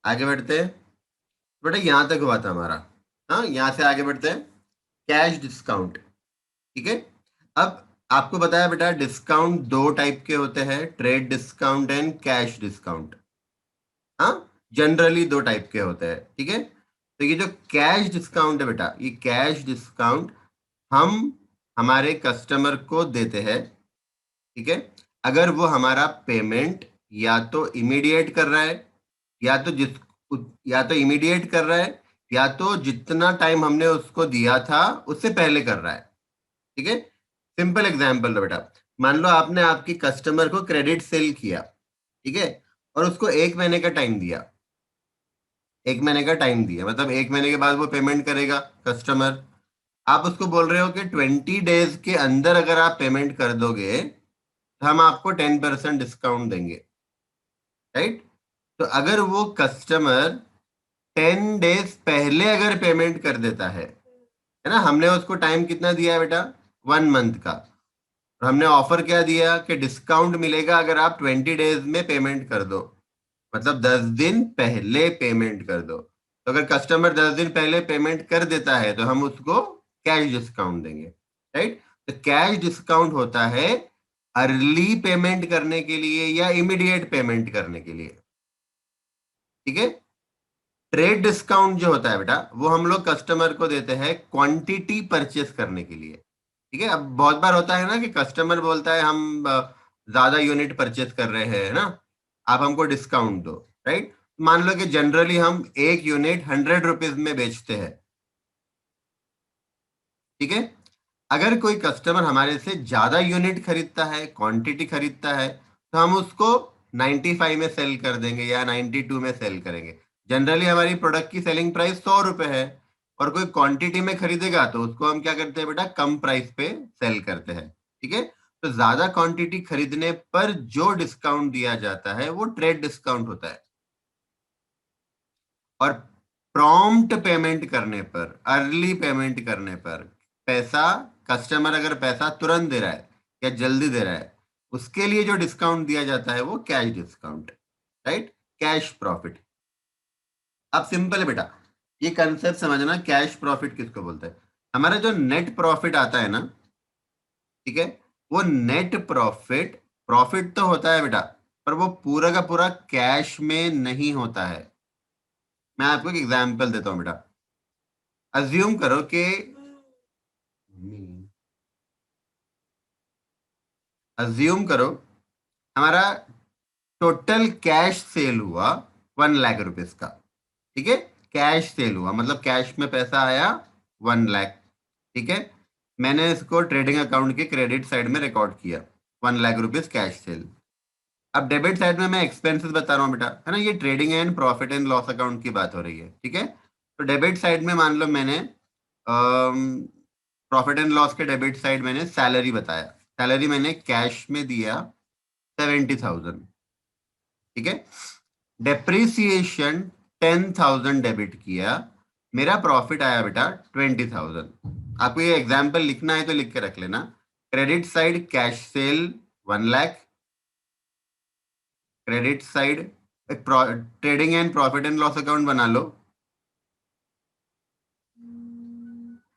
आगे बढ़ते हैं। बेटा यहाँ तक हुआ था हमारा। हाँ, यहाँ से आगे बढ़ते हैं। Cash discount. ठीक है। अब आपको बताया बेटा, डिस्काउंट दो टाइप के होते हैं, trade discount and cash discount. हाँ, जनरली दो टाइप के होते हैं। ठीक है। तो ये जो कैश डिस्काउंट है बेटा, ये कैश डिस्काउंट हम हमारे कस्टमर को देते हैं। ठीक है। अगर वो हमारा पेमेंट या तो इमीडिएट कर रहा है, या तो या तो इमीडिएट कर रहा है, या तो जितना टाइम हमने उसको दिया था उससे पहले कर रहा है। ठीक है। सिंपल एग्जांपल लो बेटा। मान लो आपने आपकी कस्टमर को क्रेडिट सेल किया। ठीक है। और उसको 1 महीने का टाइम दिया। 1 महीने का टाइम दिया मतलब 1 महीने के बाद वो पेमेंट करेगा कस्टमर। आप उसको बोल रहे हो कि 20 डेज के अंदर अगर आप पेमेंट कर दोगे तो हम आपको 10% डिस्काउंट देंगे। राइट। तो अगर वो कस्टमर 10 डेज पहले अगर पेमेंट कर देता है ना, हमने उसको टाइम कितना दिया है बेटा, 1 मंथ का। और हमने ऑफर क्या दिया कि डिस्काउंट मिलेगा अगर आप 20 डेज में पेमेंट कर दो, मतलब 10 दिन पहले पेमेंट कर दो। तो अगर कस्टमर 10 दिन पहले पेमेंट कर देता है तो हम उसको कैश डिस्काउंट देंगे। राइट। तो कैश डिस्काउंट होता है अर्ली पेमेंट करने के लिए या इमीडिएट पेमेंट करने के लिए। ठीक है। ट्रेड डिस्काउंट जो होता है बेटा, वो हम लोग कस्टमर को देते हैं क्वांटिटी परचेस करने के लिए। ठीक है। अब बहुत बार होता है ना कि कस्टमर बोलता है हम ज्यादा यूनिट परचेस कर रहे हैं, है ना, आप हमको डिस्काउंट दो। राइट। मान लो कि जनरली हम एक यूनिट 100 रुपीज में बेचते हैं। ठीक है। अगर कोई कस्टमर हमारे से ज्यादा यूनिट खरीदता है, क्वांटिटी खरीदता है, तो हम उसको 95 में सेल कर देंगे या 92 में सेल करेंगे। जनरली हमारी प्रोडक्ट की सेलिंग प्राइस 100 रुपए है। और कोई क्वांटिटी में खरीदेगा तो उसको हम क्या करते हैं बेटा, कम प्राइस पे सेल करते हैं। ठीक है। तो ज्यादा क्वांटिटी खरीदने पर जो डिस्काउंट दिया जाता है वो ट्रेड डिस्काउंट होता है। और प्रॉम्प्ट पेमेंट करने पर, अर्ली पेमेंट करने पर, पैसा, कस्टमर अगर पैसा तुरंत दे रहा है या जल्दी दे रहा है, उसके लिए जो डिस्काउंट दिया जाता है वो cash discount. Right. Cash profit. अब सिंपल है बेटा, ये कंसेप्ट समझना, कैश प्रॉफिट किसको बोलते हैं। हमारा जो नेट प्रॉफिट आता है ना, ठीक है, वो नेट प्रॉफिट, प्रॉफिट तो होता है बेटा, पर वो पूरा का पूरा कैश में नहीं होता है। मैं आपको एक एग्जांपल देता हूं बेटा। अज्यूम करो कि अज्यूम करो हमारा टोटल कैश सेल हुआ 1 लाख रुपीज का। ठीक है। कैश सेल हुआ मतलब कैश में पैसा आया 1 लाख। ठीक है। मैंने इसको ट्रेडिंग अकाउंट के क्रेडिट साइड में रिकॉर्ड किया, 1 लाख रुपीज कैश सेल। अब डेबिट साइड में मैं एक्सपेंसेस बता रहा हूँ बेटा, है ना, ये trading and profit and loss account की बात हो रही है। ठीक है। तो डेबिट साइड में मान लो मैंने प्रॉफिट एंड लॉस के डेबिट साइड मैंने सैलरी बताया। सैलरी मैंने कैश में दिया 70,000। ठीक है। डेप्रिसिएशन 10,000 डेबिट किया, मेरा प्रॉफिट आया बेटा 20,000। आपको ये एग्जाम्पल लिखना है तो लिख के रख लेना। Credit side cash sale 1 lakh, credit side trading and profit and loss account बना लो।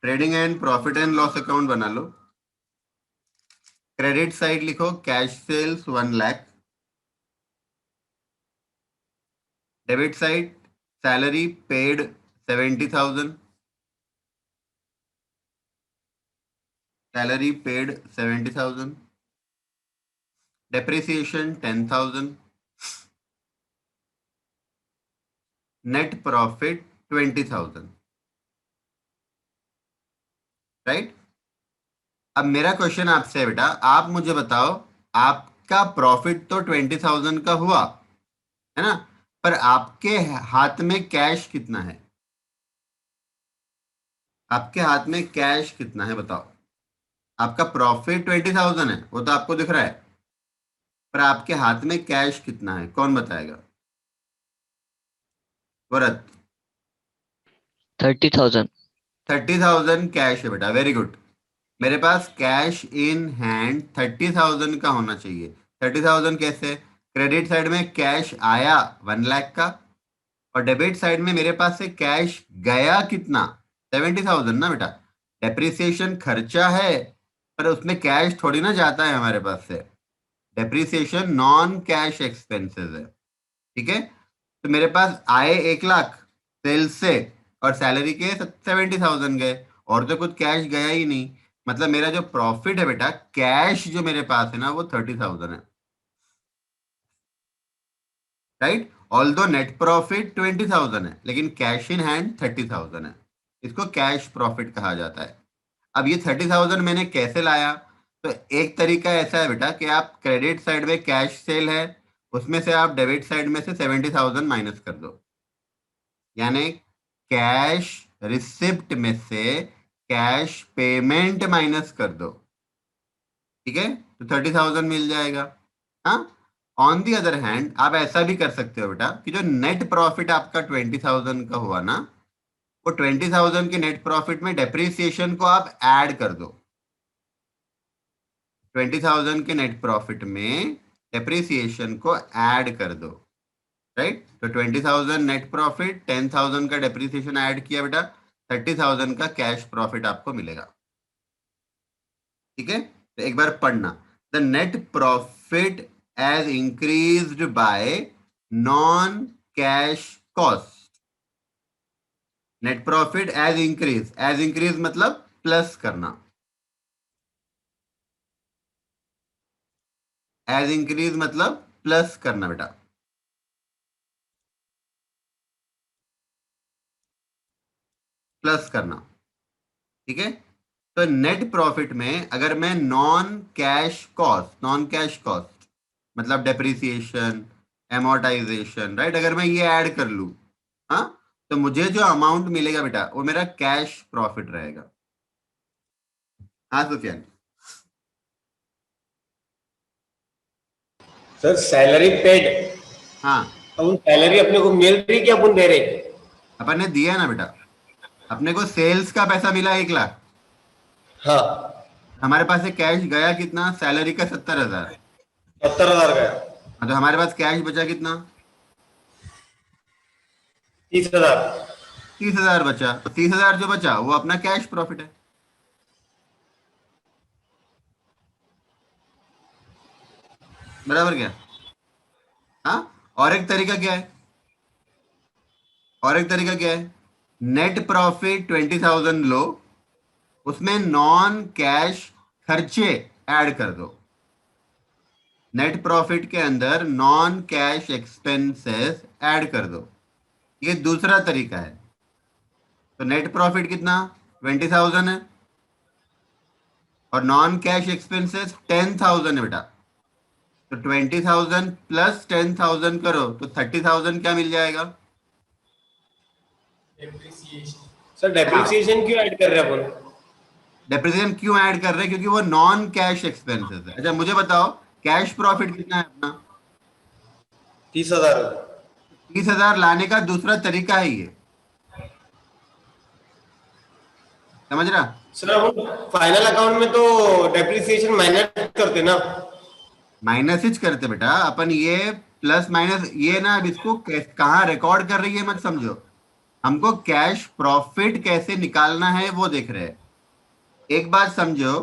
Trading and profit and loss account बना लो। क्रेडिट साइड लिखो cash sales 1 lakh, debit side salary paid 70,000, salary paid 70,000, depreciation 10,000, net profit 20,000। Right. अब मेरा question आपसे है बेटा, आप मुझे बताओ, आपका प्रॉफिट तो 20,000 का हुआ, है ना, पर आपके हाथ में कैश कितना है? आपके हाथ में कैश कितना है बताओ। आपका प्रॉफिट 20,000 है, वो तो आपको दिख रहा है, पर आपके हाथ में कैश कितना है, कौन बताएगा? भरत। 30,000। 30,000 कैश है बेटा, वेरी गुड। मेरे पास कैश इन हैंड 30,000 का होना चाहिए। 30,000 कैसे? क्रेडिट साइड में कैश आया 1 लाख का, और डेबिट साइड में मेरे पास से कैश गया कितना, 70,000 ना बेटा। डेप्रिसिएशन खर्चा है, पर उसमें कैश थोड़ी ना जाता है हमारे पास से। डेप्रिसिएशन नॉन कैश एक्सपेंसेस है, ठीक है। तो मेरे पास आए 1 लाख सेल्स से, और सैलरी के 70,000 गए, और तो कुछ कैश गया ही नहीं। मतलब मेरा जो प्रॉफिट है बेटा, कैश जो मेरे पास है ना, वो 30,000 है, राइट। ऑल्दो नेट प्रॉफिट 20,000 है, लेकिन कैश इन हैंड 30,000 है। इसको कैश प्रॉफिट कहा जाता है। अब ये 30,000 मैंने कैसे लाया? तो एक तरीका ऐसा है बेटा कि आप क्रेडिट साइड में कैश सेल है, उसमें से आप डेबिट साइड में से 70,000 माइनस कर दो। यानी कैश रिसिप्ट में से कैश पेमेंट माइनस कर दो, ठीक है। तो 30,000 मिल जाएगा। हाँ। ऑन दी अदर हैंड आप ऐसा भी कर सकते हो बेटा कि जो नेट प्रॉफिट आपका 20,000 का हुआ ना, वो 20,000 के नेट प्रॉफिट में डेप्रिसिएशन को आप ऐड कर दो। 20,000 के नेट प्रॉफिट में डेप्रिसिएशन को ऐड कर दो, राइट। तो 20,000 नेट प्रॉफिट, 10,000 का डेप्रिसिएशन ऐड किया बेटा, 30,000 का कैश प्रॉफिट आपको मिलेगा, ठीक है। तो एक बार पढ़ना, the net profit has increased by non cash cost. Net profit has increased मतलब प्लस करना, एज इंक्रीज मतलब प्लस करना बेटा, प्लस करना, ठीक है। तो नेट प्रॉफिट में अगर मैं नॉन कैश कॉस्ट मतलब डेप्रिसिएशन, एमोर्टाइजेशन, राइट, अगर मैं ये ऐड कर लूं, हाँ, तो मुझे जो अमाउंट मिलेगा बेटा, वो मेरा कैश प्रॉफिट रहेगा। हाँ सुफियान। सर सैलरी पेड, हाँ, अब सैलरी अपने को मिल रही कि अपन दे रहे? अपन ने दिया ना बेटा, अपने को सेल्स का पैसा मिला 1 लाख, हाँ, हमारे पास से कैश गया कितना, सैलरी का 70,000। 70,000 का। हाँ, तो हमारे पास कैश बचा कितना, 30,000। 30,000 बचा। तो 30,000 जो बचा वो अपना कैश प्रॉफिट है, बराबर क्या। हाँ। और एक तरीका क्या है, और एक तरीका क्या है, नेट प्रॉफिट 20,000 लो, उसमें नॉन कैश खर्चे ऐड कर दो। नेट प्रॉफिट के अंदर नॉन कैश एक्सपेंसेस ऐड कर दो, ये दूसरा तरीका है। तो नेट प्रॉफिट कितना, 20,000 है, और नॉन कैश एक्सपेंसेस 10,000 है बेटा। तो 20,000 प्लस 10,000 करो तो 30,000 क्या मिल जाएगा। सर हाँ, डेप्रिसिएशन क्यों ऐड कर रहे हैं अपन? डेप्रिसिएशन क्यों ऐड कर रहे हैं, क्योंकि वो नॉन कैश एक्सपेंसेस है। अच्छा मुझे बताओ, कैश प्रॉफिट कितना है अपना, 30,000। 30,000 लाने का दूसरा तरीका है ये, समझ रहा। सर अपन फाइनल अकाउंट में तो डेप्रिसिएशन माइनस करते ना? माइनस हिच करते बेटा अपन, ये प्लस माइनस ये ना, अब इसको कहाँ रिकॉर्ड कर रही है मत समझो, हमको कैश प्रॉफिट कैसे निकालना है वो देख रहे हैं। एक बात समझो,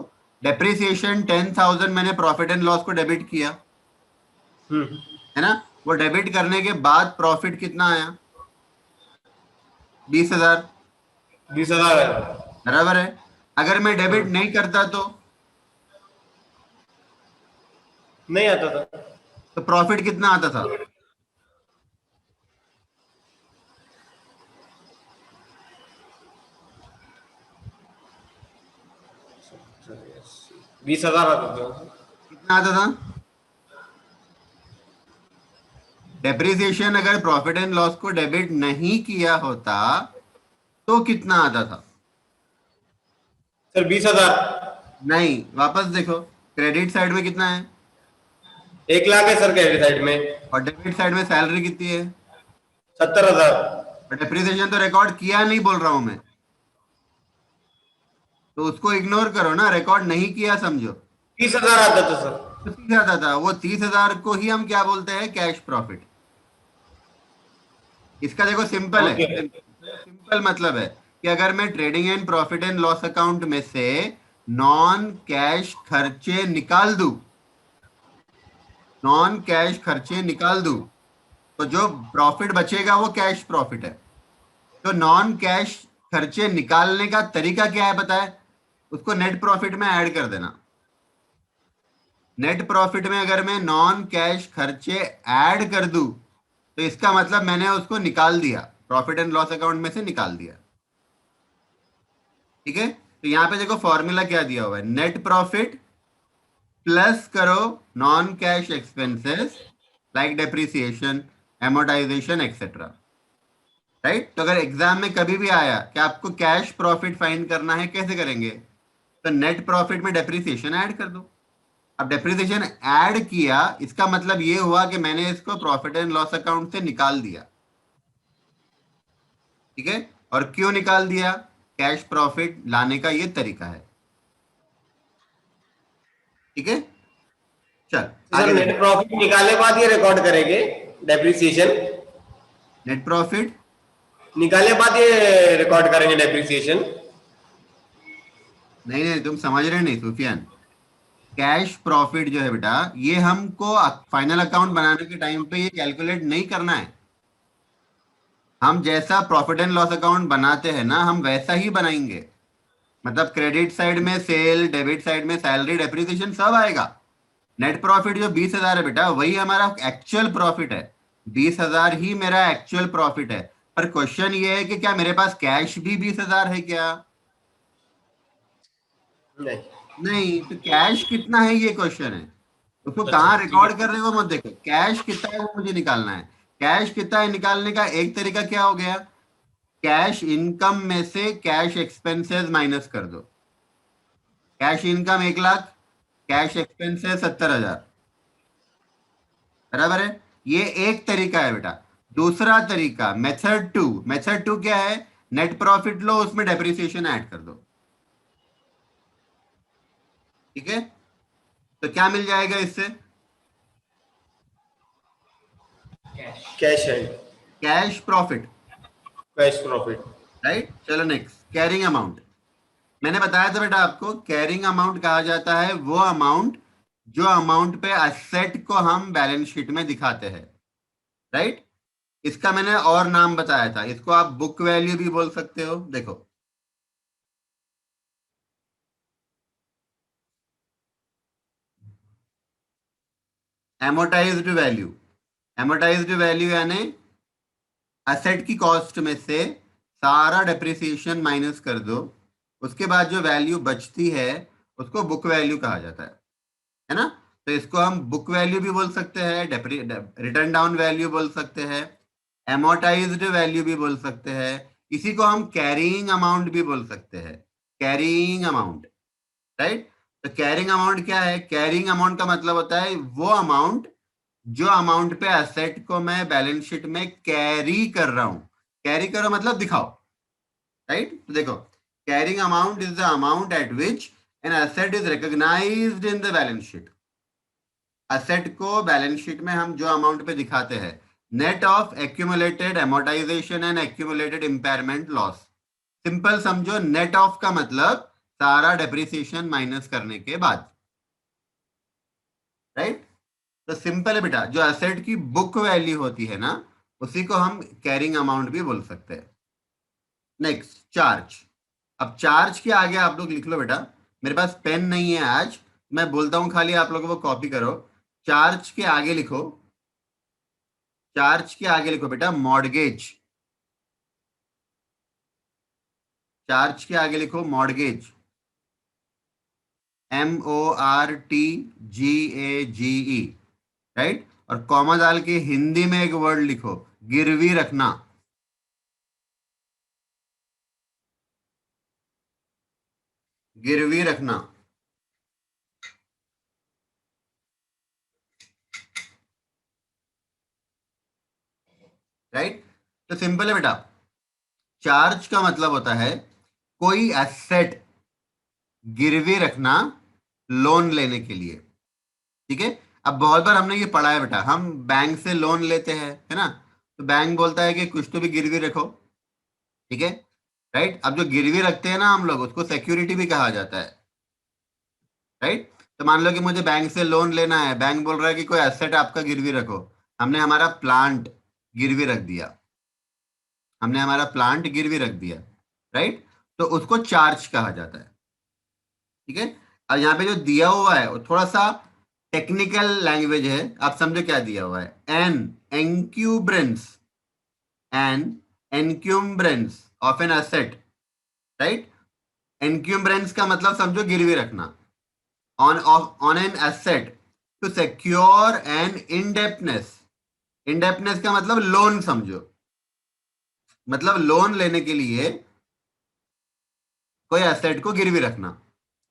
डेप्रिसिएशन 10,000 मैंने प्रॉफिट एंड लॉस को डेबिट किया, हम्म। है ना। वो डेबिट करने के बाद प्रॉफिट कितना आया, 20,000, 20,000 है। बराबर है। अगर मैं डेबिट हम्म। नहीं करता नहीं आता था। तो प्रॉफिट कितना आता था, 20,000 आता था। कितना आता था। डेप्रिसिएशन अगर प्रॉफिट एंड लॉस को डेबिट नहीं किया होता तो कितना आता था। सर 20,000। नहीं, वापस देखो, क्रेडिट साइड में कितना है, 1 लाख है सर क्रेडिट साइड में। और डेबिट साइड में सैलरी कितनी है। 70,000। और डेप्रिसिएशन तो रिकॉर्ड किया नहीं बोल रहा हूं मैं, तो उसको इग्नोर करो ना, रिकॉर्ड नहीं किया समझो। 30,000 आता था सर। तो 30,000 था, वो 30,000 को ही हम क्या बोलते हैं, कैश प्रॉफिट। इसका देखो सिंपल है, ओके। सिंपल मतलब है कि अगर मैं trading and profit and loss account में से नॉन कैश खर्चे निकाल दूं, नॉन कैश खर्चे निकाल दूं, तो जो प्रॉफिट बचेगा वो कैश प्रॉफिट है। तो नॉन कैश खर्चे निकालने का तरीका क्या है पता है? उसको नेट प्रॉफिट में ऐड कर देना। नेट प्रॉफिट में अगर मैं नॉन कैश खर्चे ऐड कर दूं, तो इसका मतलब मैंने उसको निकाल दिया, प्रॉफिट एंड लॉस अकाउंट में से निकाल दिया। ठीक है, तो यहां पे देखो फॉर्मूला क्या दिया हुआ है, नेट प्रॉफिट प्लस करो non cash expenses like depreciation, amortisation etcetera. Right? तो अगर एग्जाम में कभी भी आया कि आपको कैश प्रॉफिट फाइंड करना है, कैसे करेंगे? तो नेट प्रॉफिट में डेप्रिसिएशन ऐड कर दो। अब डेप्रिसिएशन ऐड किया, इसका मतलब ये हुआ कि मैंने इसको प्रॉफिट एंड लॉस अकाउंट से निकाल दिया। ठीक है, और क्यों निकाल दिया? कैश प्रॉफिट लाने का ये तरीका है। ठीक है, चल तो सर आगे नेट देखो। प्रॉफिट निकालने के बाद ये रिकॉर्ड करेंगे डेप्रिसिएशन? नेट प्रॉफिट, निकालने के बाद ये रिकॉर्ड करेंगे डेप्रिसिएशन? नहीं नहीं, तुम समझ रहे नहीं सुफियान। कैश प्रॉफिट जो है बेटा, ये हमको फाइनल अकाउंट बनाने के टाइम पे ये कैलकुलेट नहीं करना है। हम जैसा प्रॉफिट एंड लॉस अकाउंट बनाते हैं ना, हम वैसा ही बनाएंगे। मतलब क्रेडिट साइड में सेल, डेबिट साइड में सैलरी, डेप्रिसिएशन सब आएगा। नेट प्रॉफिट जो 20,000 है बेटा, वही हमारा एक्चुअल प्रॉफिट है। 20,000 ही मेरा एक्चुअल प्रॉफिट है। पर क्वेश्चन ये है कि क्या मेरे पास कैश भी 20,000 है क्या? नहीं। नहीं, तो कैश कितना है ये क्वेश्चन है। उसको अच्छा कहाँ ठीक रिकॉर्ड है। कर रहे हो मत देखो, कैश कितना है वो मुझे निकालना है। कैश कितना है निकालने का एक तरीका क्या हो गया, कैश इनकम में से कैश एक्सपेंसेस माइनस कर दो। Cash income 1 lakh, cash expenses 70,000। बराबर है? ये एक तरीका है बेटा। दूसरा तरीका मेथड टू क्या है? नेट प्रॉफिट लो, उसमें डेप्रिसिएशन ऐड कर दो। ठीक है, तो क्या मिल जाएगा इससे? कैश है। Cash profit. Cash profit. Right, चलो नेक्स्ट, कैरिंग अमाउंट। मैंने बताया था बेटा आपको, कैरिंग अमाउंट कहा जाता है वो अमाउंट जो अमाउंट पे असेट को हम बैलेंस शीट में दिखाते हैं। राइट? इसका मैंने और नाम बताया था, इसको आप बुक वैल्यू भी बोल सकते हो। देखो, एमोटाइज्ड वैल्यू। एमोटाइज्ड वैल्यू यानी असेट की कॉस्ट में से सारा डेप्रिसिएशन माइनस कर दो, उसके बाद जो वैल्यू बचती है उसको बुक वैल्यू कहा जाता है ना? तो इसको हम बुक वैल्यू भी बोल सकते हैं, रिटर्न डाउन वैल्यू बोल सकते हैं, एमोटाइज्ड वैल्यू भी बोल सकते हैं। इसी को हम कैरिंग अमाउंट भी बोल सकते हैं, कैरिंग अमाउंट। राइट? तो कैरिंग अमाउंट क्या है? कैरिंग अमाउंट का मतलब होता है वो अमाउंट जो अमाउंट पे असेट को मैं बैलेंस शीट में कैरी कर रहा हूं। कैरी करो मतलब दिखाओ। राइट? तो देखो, carrying amount is the amount at which an asset is recognised in the balance sheet. Asset को बैलेंस शीट में हम जो अमाउंट पे दिखाते हैं, net of accumulated amortisation and accumulated impairment loss. Simple समझो, नेट ऑफ का मतलब सारा डेप्रिसिएशन माइनस करने के बाद। राइट? तो सिंपल है बेटा, जो एसेट की बुक वैल्यू होती है ना, उसी को हम कैरिंग अमाउंट भी बोल सकते हैं। Next, charge. अब चार्ज के आगे आप लोग लिख लो बेटा, मेरे पास पेन नहीं है आज, मैं बोलता हूं खाली आप लोगों को कॉपी करो। चार्ज के आगे लिखो, चार्ज के आगे लिखो बेटा मॉर्गेज। चार्ज के आगे लिखो मॉर्गेज, MORTGAGE। राइट? और कॉमा डाल के हिंदी में एक वर्ड लिखो, गिरवी रखना। गिरवी रखना। राइट? तो सिंपल है बेटा, चार्ज का मतलब होता है कोई एसेट गिरवी रखना लोन लेने के लिए। ठीक है, अब बहुत बार हमने ये पढ़ा है बेटा, हम बैंक से लोन लेते हैं, है ना? तो बैंक बोलता है कि कुछ तो भी गिरवी रखो, ठीक है, राइट। अब जो गिरवी रखते हैं ना हम लोग, उसको सिक्योरिटी भी कहा जाता है, राइट। तो मान लो कि मुझे बैंक से लोन लेना है, बैंक बोल रहा है कि कोई एसेट आपका गिरवी रखो। हमने हमारा प्लांट गिरवी रख दिया, हमने हमारा प्लांट गिरवी रख दिया, राइट। तो उसको चार्ज कहा जाता है, ठीक है। और यहाँ पे जो दिया हुआ है वो थोड़ा सा टेक्निकल लैंग्वेज है, आप समझो क्या दिया हुआ है। An encumbrance, an encumbrance of an asset, right. Encumbrance का मतलब समझो गिरवी रखना, on an asset to secure an indebtedness. Indebtedness का मतलब लोन समझो, मतलब लोन लेने के लिए कोई एसेट को गिरवी रखना,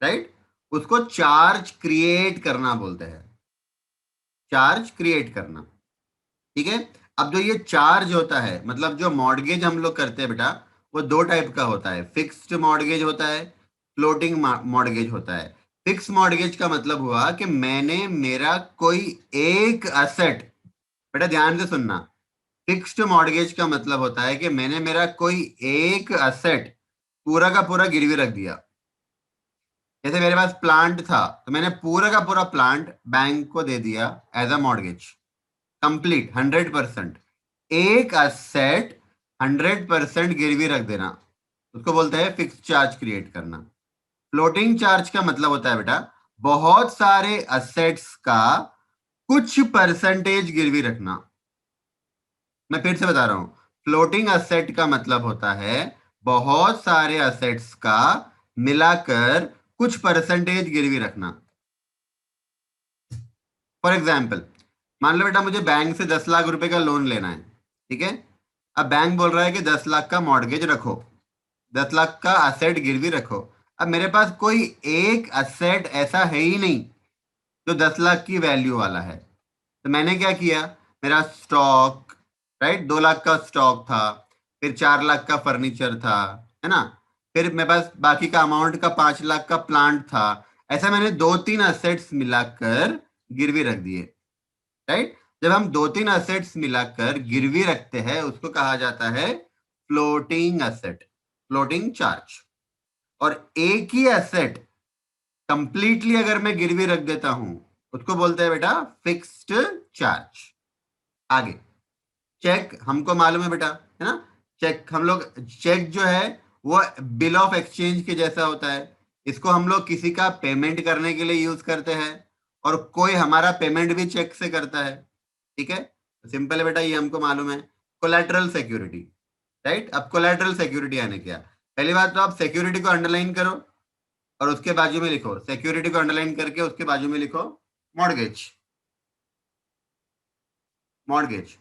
राइट। उसको चार्ज क्रिएट करना बोलते हैं, चार्ज क्रिएट करना, ठीक है। अब जो ये चार्ज होता है, मतलब जो मॉर्गेज हम लोग करते हैं बेटा, वो दो टाइप का होता है। फिक्स्ड मॉर्गेज होता है, फ्लोटिंग मॉर्गेज होता है। फिक्स मॉर्गेज का मतलब हुआ कि मैंने मेरा कोई एक असेट, बेटा ध्यान से सुनना, फिक्स्ड मॉर्गेज का मतलब होता है कि मैंने मेरा कोई एक असेट पूरा का पूरा गिरवी रख दिया। जैसे मेरे पास प्लांट था, तो मैंने पूरा का पूरा प्लांट बैंक को दे दिया एज अ मॉर्गेज, कंप्लीट 100%। एक असेट 100% गिरवी रख देना, उसको बोलते हैं फिक्स चार्ज क्रिएट करना। फ्लोटिंग चार्ज का मतलब होता है बेटा बहुत सारे असेट्स का कुछ परसेंटेज गिरवी रखना। मैं फिर से बता रहा हूं, फ्लोटिंग असेट का मतलब होता है बहुत सारे असेट्स का मिलाकर कुछ परसेंटेज गिरवी रखना। फॉर एग्जाम्पल, मान लो बेटा मुझे बैंक से 10 लाख रुपए का लोन लेना है, ठीक है। अब बैंक बोल रहा है कि 10 लाख का मॉर्गेज रखो, 10 लाख का असेट गिरवी रखो। अब मेरे पास कोई एक असेट ऐसा है ही नहीं जो 10 लाख की वैल्यू वाला है। तो मैंने क्या किया, मेरा स्टॉक, राइट, 2 लाख का स्टॉक था, फिर 4 लाख का फर्नीचर था, है ना, फिर मेरे पास बाकी का अमाउंट का 5 लाख का प्लांट था। ऐसा मैंने दो तीन असेट्स मिलाकर गिरवी रख दिए, राइट। जब हम दो तीन असेट्स मिलाकर गिरवी रखते हैं उसको कहा जाता है फ्लोटिंग असेट, फ्लोटिंग चार्ज। और एक ही एसेट कंप्लीटली अगर मैं गिरवी रख देता हूं उसको बोलते हैं बेटा फिक्स्ड चार्ज। आगे, चेक हमको मालूम है बेटा, है ना। चेक हम लोग, चेक जो है वो बिल ऑफ एक्सचेंज के जैसा होता है। इसको हम लोग किसी का पेमेंट करने के लिए यूज करते हैं, और कोई हमारा पेमेंट भी चेक से करता है, ठीक है। सिंपल है बेटा, ये हमको मालूम है। Collateral security, right. अब कोलैटरल सिक्योरिटी आने क्या, पहली बात तो आप सिक्योरिटी को अंडरलाइन करो और उसके बाजू में लिखो, सिक्योरिटी को अंडरलाइन करके उसके बाजू में लिखो मॉर्गेज, मॉर्गेज,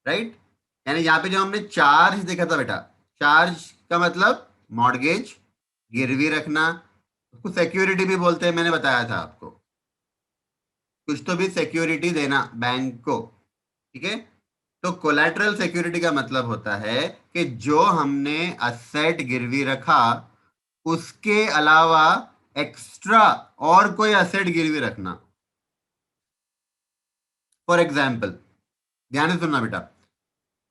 राइट। यानी यहाँ पे जो हमने चार्ज देखा था बेटा, चार्ज का मतलब मॉर्गेज, गिरवी रखना, उसको सिक्योरिटी भी बोलते हैं, मैंने बताया था आपको। कुछ तो भी सिक्योरिटी देना बैंक को, ठीक है। तो कोलैटरल सिक्योरिटी का मतलब होता है कि जो हमने असेट गिरवी रखा उसके अलावा एक्स्ट्रा और कोई असेट गिरवी रखना। फॉर एग्जाम्पल, ध्यान से सुनना बेटा,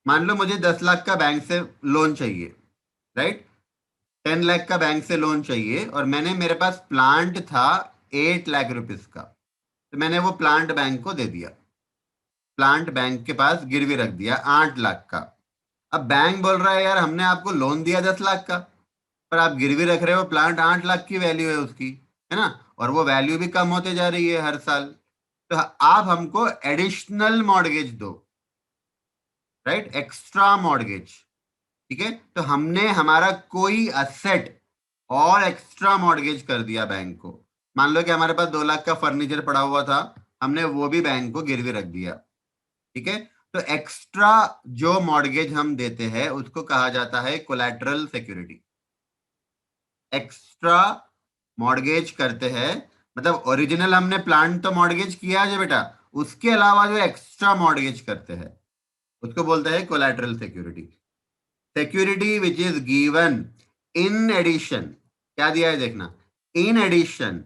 मान लो मुझे 10 लाख का बैंक से लोन चाहिए, राइट। 10 लाख का बैंक से लोन चाहिए और मैंने, मेरे पास प्लांट था 8 लाख रुपीज का, तो मैंने वो प्लांट बैंक को दे दिया, प्लांट बैंक के पास गिरवी रख दिया 8 लाख का। अब बैंक बोल रहा है यार हमने आपको लोन दिया 10 लाख का, पर आप गिरवी रख रहे हो प्लांट, 8 लाख की वैल्यू है उसकी, है ना, और वो वैल्यू भी कम होते जा रही है हर साल। तो आप हमको एडिशनल मॉर्गेज दो, राइट, एक्स्ट्रा मॉर्गेज, ठीक है। तो हमने हमारा कोई असेट और एक्स्ट्रा मॉर्गेज कर दिया बैंक को। मान लो कि हमारे पास 2 लाख का फर्नीचर पड़ा हुआ था, हमने वो भी बैंक को गिरवी रख दिया, ठीक है। तो एक्स्ट्रा जो मॉर्गेज हम देते हैं उसको कहा जाता है कोलैटरल सिक्योरिटी। एक्स्ट्रा मॉर्गेज करते हैं, मतलब ओरिजिनल हमने प्लांट तो मॉर्गेज किया है बेटा, उसके अलावा जो एक्स्ट्रा मॉर्गेज करते हैं उसको बोलते हैं collateral security. Security which is given in addition, क्या दिया है देखना, in addition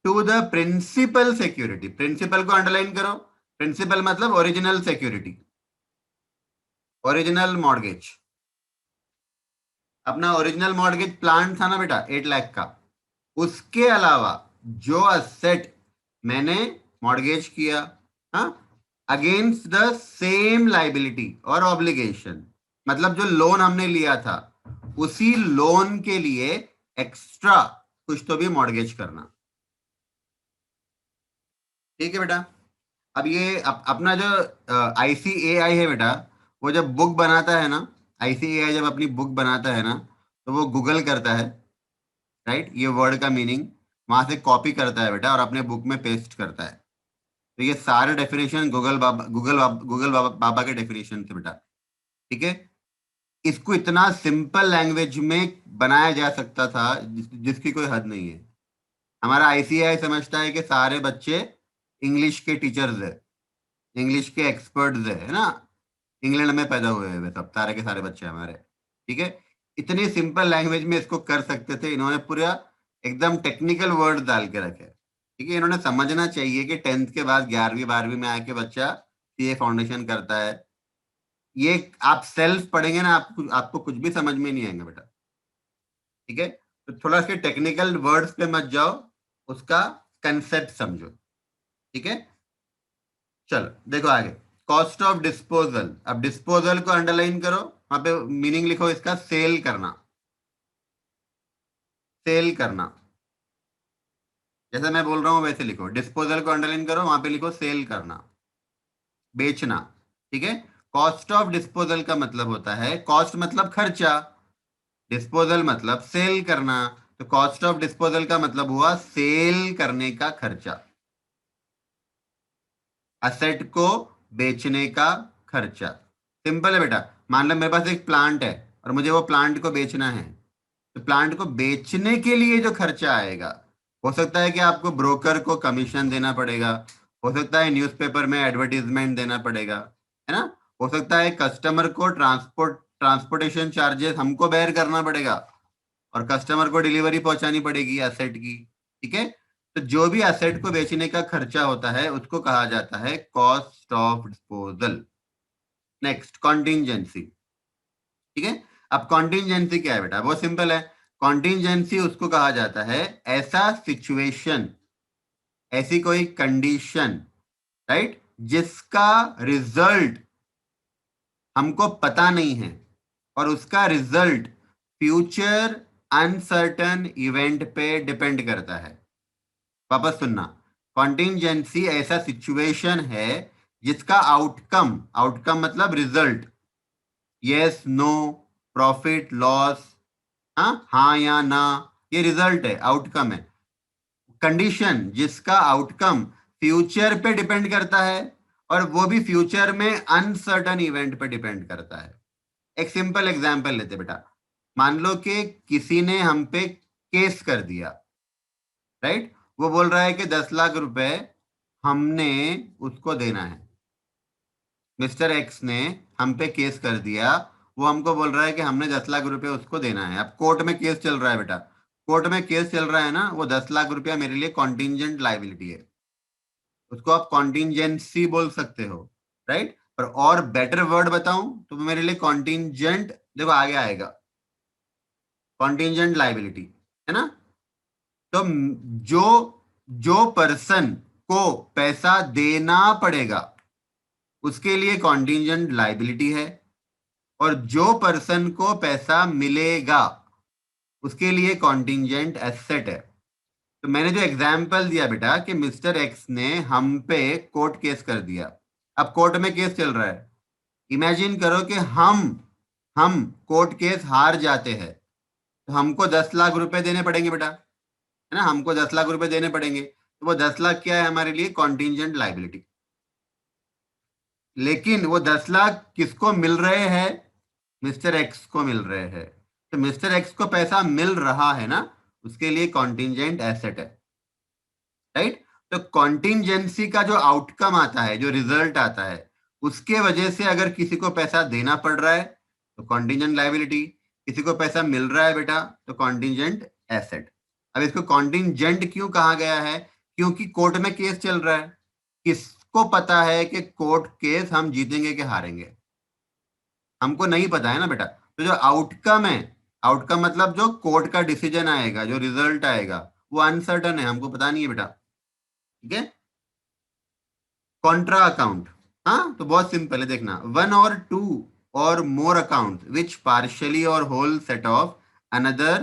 to the principal security. Principal को अंडरलाइन करो, प्रिंसिपल मतलब ओरिजिनल सिक्योरिटी, ओरिजिनल मॉर्गेज, अपना ओरिजिनल मॉर्गेज प्लान था ना बेटा 8 लाख का, उसके अलावा जो असेट मैंने मॉर्गेज किया, हाँ, अगेंस्ट द सेम लाइबिलिटी और ऑब्लिगेशन, मतलब जो लोन हमने लिया था उसी लोन के लिए एक्स्ट्रा कुछ तो भी मॉर्गेज करना। ठीक है बेटा। अब ये अपना जो आईसीएआई है बेटा, वो जब बुक बनाता है ना, आईसीएआई जब अपनी बुक बनाता है ना, तो वो गूगल करता है, राइट, ये वर्ड का मीनिंग वहां से कॉपी करता है बेटा और अपने बुक में पेस्ट करता है। तो ये सारे डेफिनेशन गूगल बाबा के डेफिनेशन थे बेटा। ठीक है। इसको इतना सिंपल लैंग्वेज में बनाया जा सकता था जिसकी कोई हद नहीं है। हमारा आईसीआई समझता है कि सारे बच्चे इंग्लिश के टीचर्स है, इंग्लिश के एक्सपर्ट्स है ना, इंग्लैंड में पैदा हुए हैं वे सब सारे के सारे बच्चे हमारे। ठीक है। इतनी सिंपल लैंग्वेज में इसको कर सकते थे, इन्होंने पूरा एकदम टेक्निकल वर्ड डाल के रखे। ठीक है। इन्होंने समझना चाहिए कि 10th के बाद 11वीं 12वीं में आके बच्चा सीए फाउंडेशन करता है, ये आप सेल्फ पढ़ेंगे ना, आपको कुछ भी समझ में नहीं आएगा बेटा। ठीक है। तो थोड़ा इसके टेक्निकल वर्ड्स पे मत जाओ, उसका कंसेप्ट समझो। ठीक है। चलो देखो आगे, कॉस्ट ऑफ डिस्पोजल। अब डिस्पोजल को अंडरलाइन करो, वहां पे मीनिंग लिखो इसका, सेल करना, सेल करना। जैसे मैं बोल रहा हूं वैसे लिखो, डिस्पोजल को अंडरलाइन करो, वहां पे लिखो सेल करना, बेचना। ठीक है। कॉस्ट ऑफ डिस्पोजल का मतलब होता है, कॉस्ट मतलब खर्चा, डिस्पोजल मतलब सेल करना, तो कॉस्ट ऑफ डिस्पोजल का मतलब हुआ सेल करने का खर्चा, असेट को बेचने का खर्चा। सिंपल है बेटा। मान लो मेरे पास एक प्लांट है और मुझे वो प्लांट को बेचना है, तो प्लांट को बेचने के लिए जो खर्चा आएगा, हो सकता है कि आपको ब्रोकर को कमीशन देना पड़ेगा, हो सकता है न्यूज़पेपर में एडवर्टीजमेंट देना पड़ेगा, है ना, हो सकता है कस्टमर को ट्रांसपोर्टेशन चार्जेस हमको बेयर करना पड़ेगा और कस्टमर को डिलीवरी पहुंचानी पड़ेगी एसेट की। ठीक है। तो जो भी एसेट को बेचने का खर्चा होता है उसको कहा जाता है कॉस्ट ऑफ डिस्पोजल। नेक्स्ट, कॉन्टिंजेंसी। ठीक है। अब कॉन्टिंजेंसी क्या है बेटा, बहुत सिंपल है। कॉन्टिंजेंसी उसको कहा जाता है ऐसा सिचुएशन, ऐसी कोई कंडीशन, राइट, जिसका रिजल्ट हमको पता नहीं है और उसका रिजल्ट फ्यूचर अनसर्टन इवेंट पे डिपेंड करता है। वापस सुनना, कॉन्टिंजेंसी ऐसा सिचुएशन है जिसका आउटकम, आउटकम मतलब result, yes no, profit loss, हाँ हाँ या ना, ये रिजल्ट है, आउटकम है। कंडीशन जिसका आउटकम फ्यूचर पे डिपेंड करता है और वो भी फ्यूचर में अनसर्टन इवेंट पे डिपेंड करता है। एक सिंपल एग्जांपल लेते बेटा, मान लो कि किसी ने हम पे केस कर दिया, राइट, वो बोल रहा है कि 10 लाख रुपए हमने उसको देना है। मिस्टर एक्स ने हम पे केस कर दिया, वो हमको बोल रहा है कि हमने 10 लाख रुपए उसको देना है। अब कोर्ट में केस चल रहा है बेटा, कोर्ट में केस चल रहा है ना, वो 10 लाख रुपया मेरे लिए कॉन्टिंजेंट लाइबिलिटी है, उसको आप कॉन्टिंजेंसी बोल सकते हो, राइट। और बेटर वर्ड बताऊं तो मेरे लिए कॉन्टिंजेंट, देखो आगे आएगा, कॉन्टिंजेंट लाइबिलिटी, है ना। तो जो जो पर्सन को पैसा देना पड़ेगा उसके लिए कॉन्टिंजेंट लाइबिलिटी है, और जो पर्सन को पैसा मिलेगा उसके लिए कॉन्टिंजेंट एसेट है। तो मैंने जो एग्जाम्पल दिया बेटा कि मिस्टर एक्स ने हम पे कोर्ट केस कर दिया, अब कोर्ट में केस चल रहा है, इमेजिन करो कि हम कोर्ट केस हार जाते हैं, तो हमको 10 लाख रुपए देने पड़ेंगे बेटा, है ना, हमको 10 लाख रुपए देने पड़ेंगे, तो वो 10 लाख क्या है हमारे लिए, कॉन्टिंजेंट लाइबिलिटी। लेकिन वो 10 लाख किसको मिल रहे हैं, मिस्टर एक्स को मिल रहे हैं, तो मिस्टर एक्स को पैसा मिल रहा है ना, उसके लिए कॉन्टिंजेंट एसेट है, राइट। तो कॉन्टिंजेंसी का जो आउटकम आता है, जो रिजल्ट आता है, उसके वजह से अगर किसी को पैसा देना पड़ रहा है तो कॉन्टिंजेंट लाइबिलिटी, किसी को पैसा मिल रहा है बेटा तो कॉन्टिंजेंट एसेट। अब इसको कॉन्टिंजेंट क्यों कहा गया है, क्योंकि कोर्ट में केस चल रहा है, किसको पता है कि कोर्ट केस हम जीतेंगे कि हारेंगे, हमको नहीं पता है ना बेटा। तो जो आउटकम है, आउटकम मतलब जो कोर्ट का डिसीजन आएगा, जो रिजल्ट आएगा, वो अनसर्टन है, हमको पता नहीं है बेटा। ठीक है। कॉन्ट्रा अकाउंट, हाँ तो बहुत सिंपल है, देखना, one or two or more account which partially or whole set off another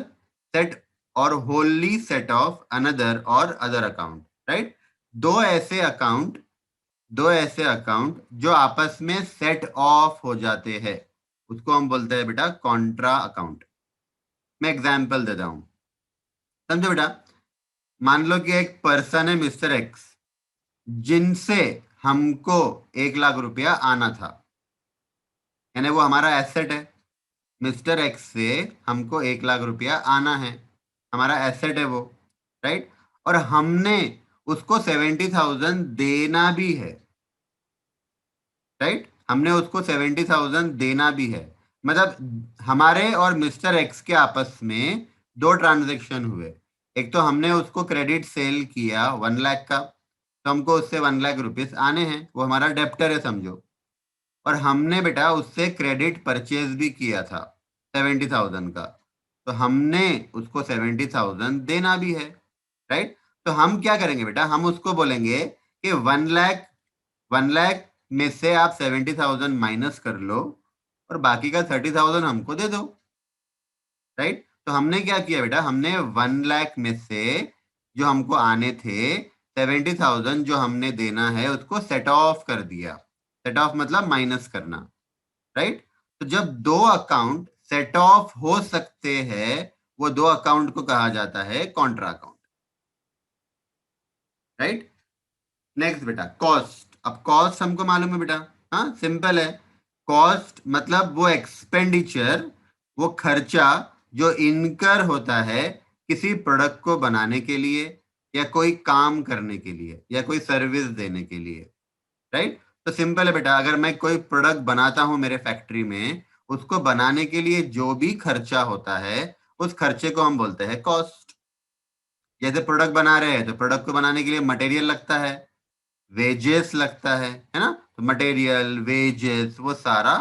set or wholly set off another or other account, right. दो ऐसे अकाउंट, दो ऐसे अकाउंट जो आपस में सेट ऑफ हो जाते हैं, उसको हम बोलते हैं बेटा कॉन्ट्रा अकाउंट। मैं एग्जांपल देता हूं, समझो बेटा। मान लो कि एक पर्सन है मिस्टर एक्स, जिनसे हमको 1 लाख रुपया आना था, यानी वो हमारा एसेट है। मिस्टर एक्स से हमको 1 लाख रुपया आना है, हमारा एसेट है वो, राइट। और हमने उसको 70,000 देना भी है, राइट। हमने उसको 70,000 देना भी है। मतलब हमारे और मिस्टर एक्स के आपस में दो ट्रांजेक्शन हुए। एक तो हमने उसको क्रेडिट सेल किया 1 लाख का, तो हमको उससे 1 लाख रुपीज आने हैं, वो हमारा डेप्टर है समझो। और हमने बेटा उससे क्रेडिट परचेज भी किया था 70,000 का, तो हमने उसको 70,000 देना भी है, राइट। तो हम क्या करेंगे बेटा, हम उसको बोलेंगे कि 1 लाख, 1 लाख में से आप 70,000 माइनस कर लो और बाकी का 30,000 हमको दे दो, राइट। तो हमने क्या किया बेटा, हमने 1 लाख में से जो हमको आने थे 70,000 जो हमने देना है उसको सेट ऑफ कर दिया। सेट ऑफ मतलब माइनस करना, राइट। तो जब दो अकाउंट सेट ऑफ हो सकते हैं, वो दो अकाउंट को कहा जाता है कॉन्ट्रा अकाउंट, राइट। नेक्स्ट बेटा कॉस्ट। अब कॉस्ट हमको मालूम है बेटा, हाँ सिंपल है। कॉस्ट मतलब वो एक्सपेंडिचर, वो खर्चा जो इनकर होता है किसी प्रोडक्ट को बनाने के लिए या कोई काम करने के लिए या कोई सर्विस देने के लिए, राइट। तो सिंपल है बेटा, अगर मैं कोई प्रोडक्ट बनाता हूं मेरे फैक्ट्री में, उसको बनाने के लिए जो भी खर्चा होता है उस खर्चे को हम बोलते हैं कॉस्ट। जैसे प्रोडक्ट बना रहे हैं तो प्रोडक्ट को बनाने के लिए मटेरियल लगता है, वेजेस लगता है ना। तो मटेरियल, वेजेस, वो सारा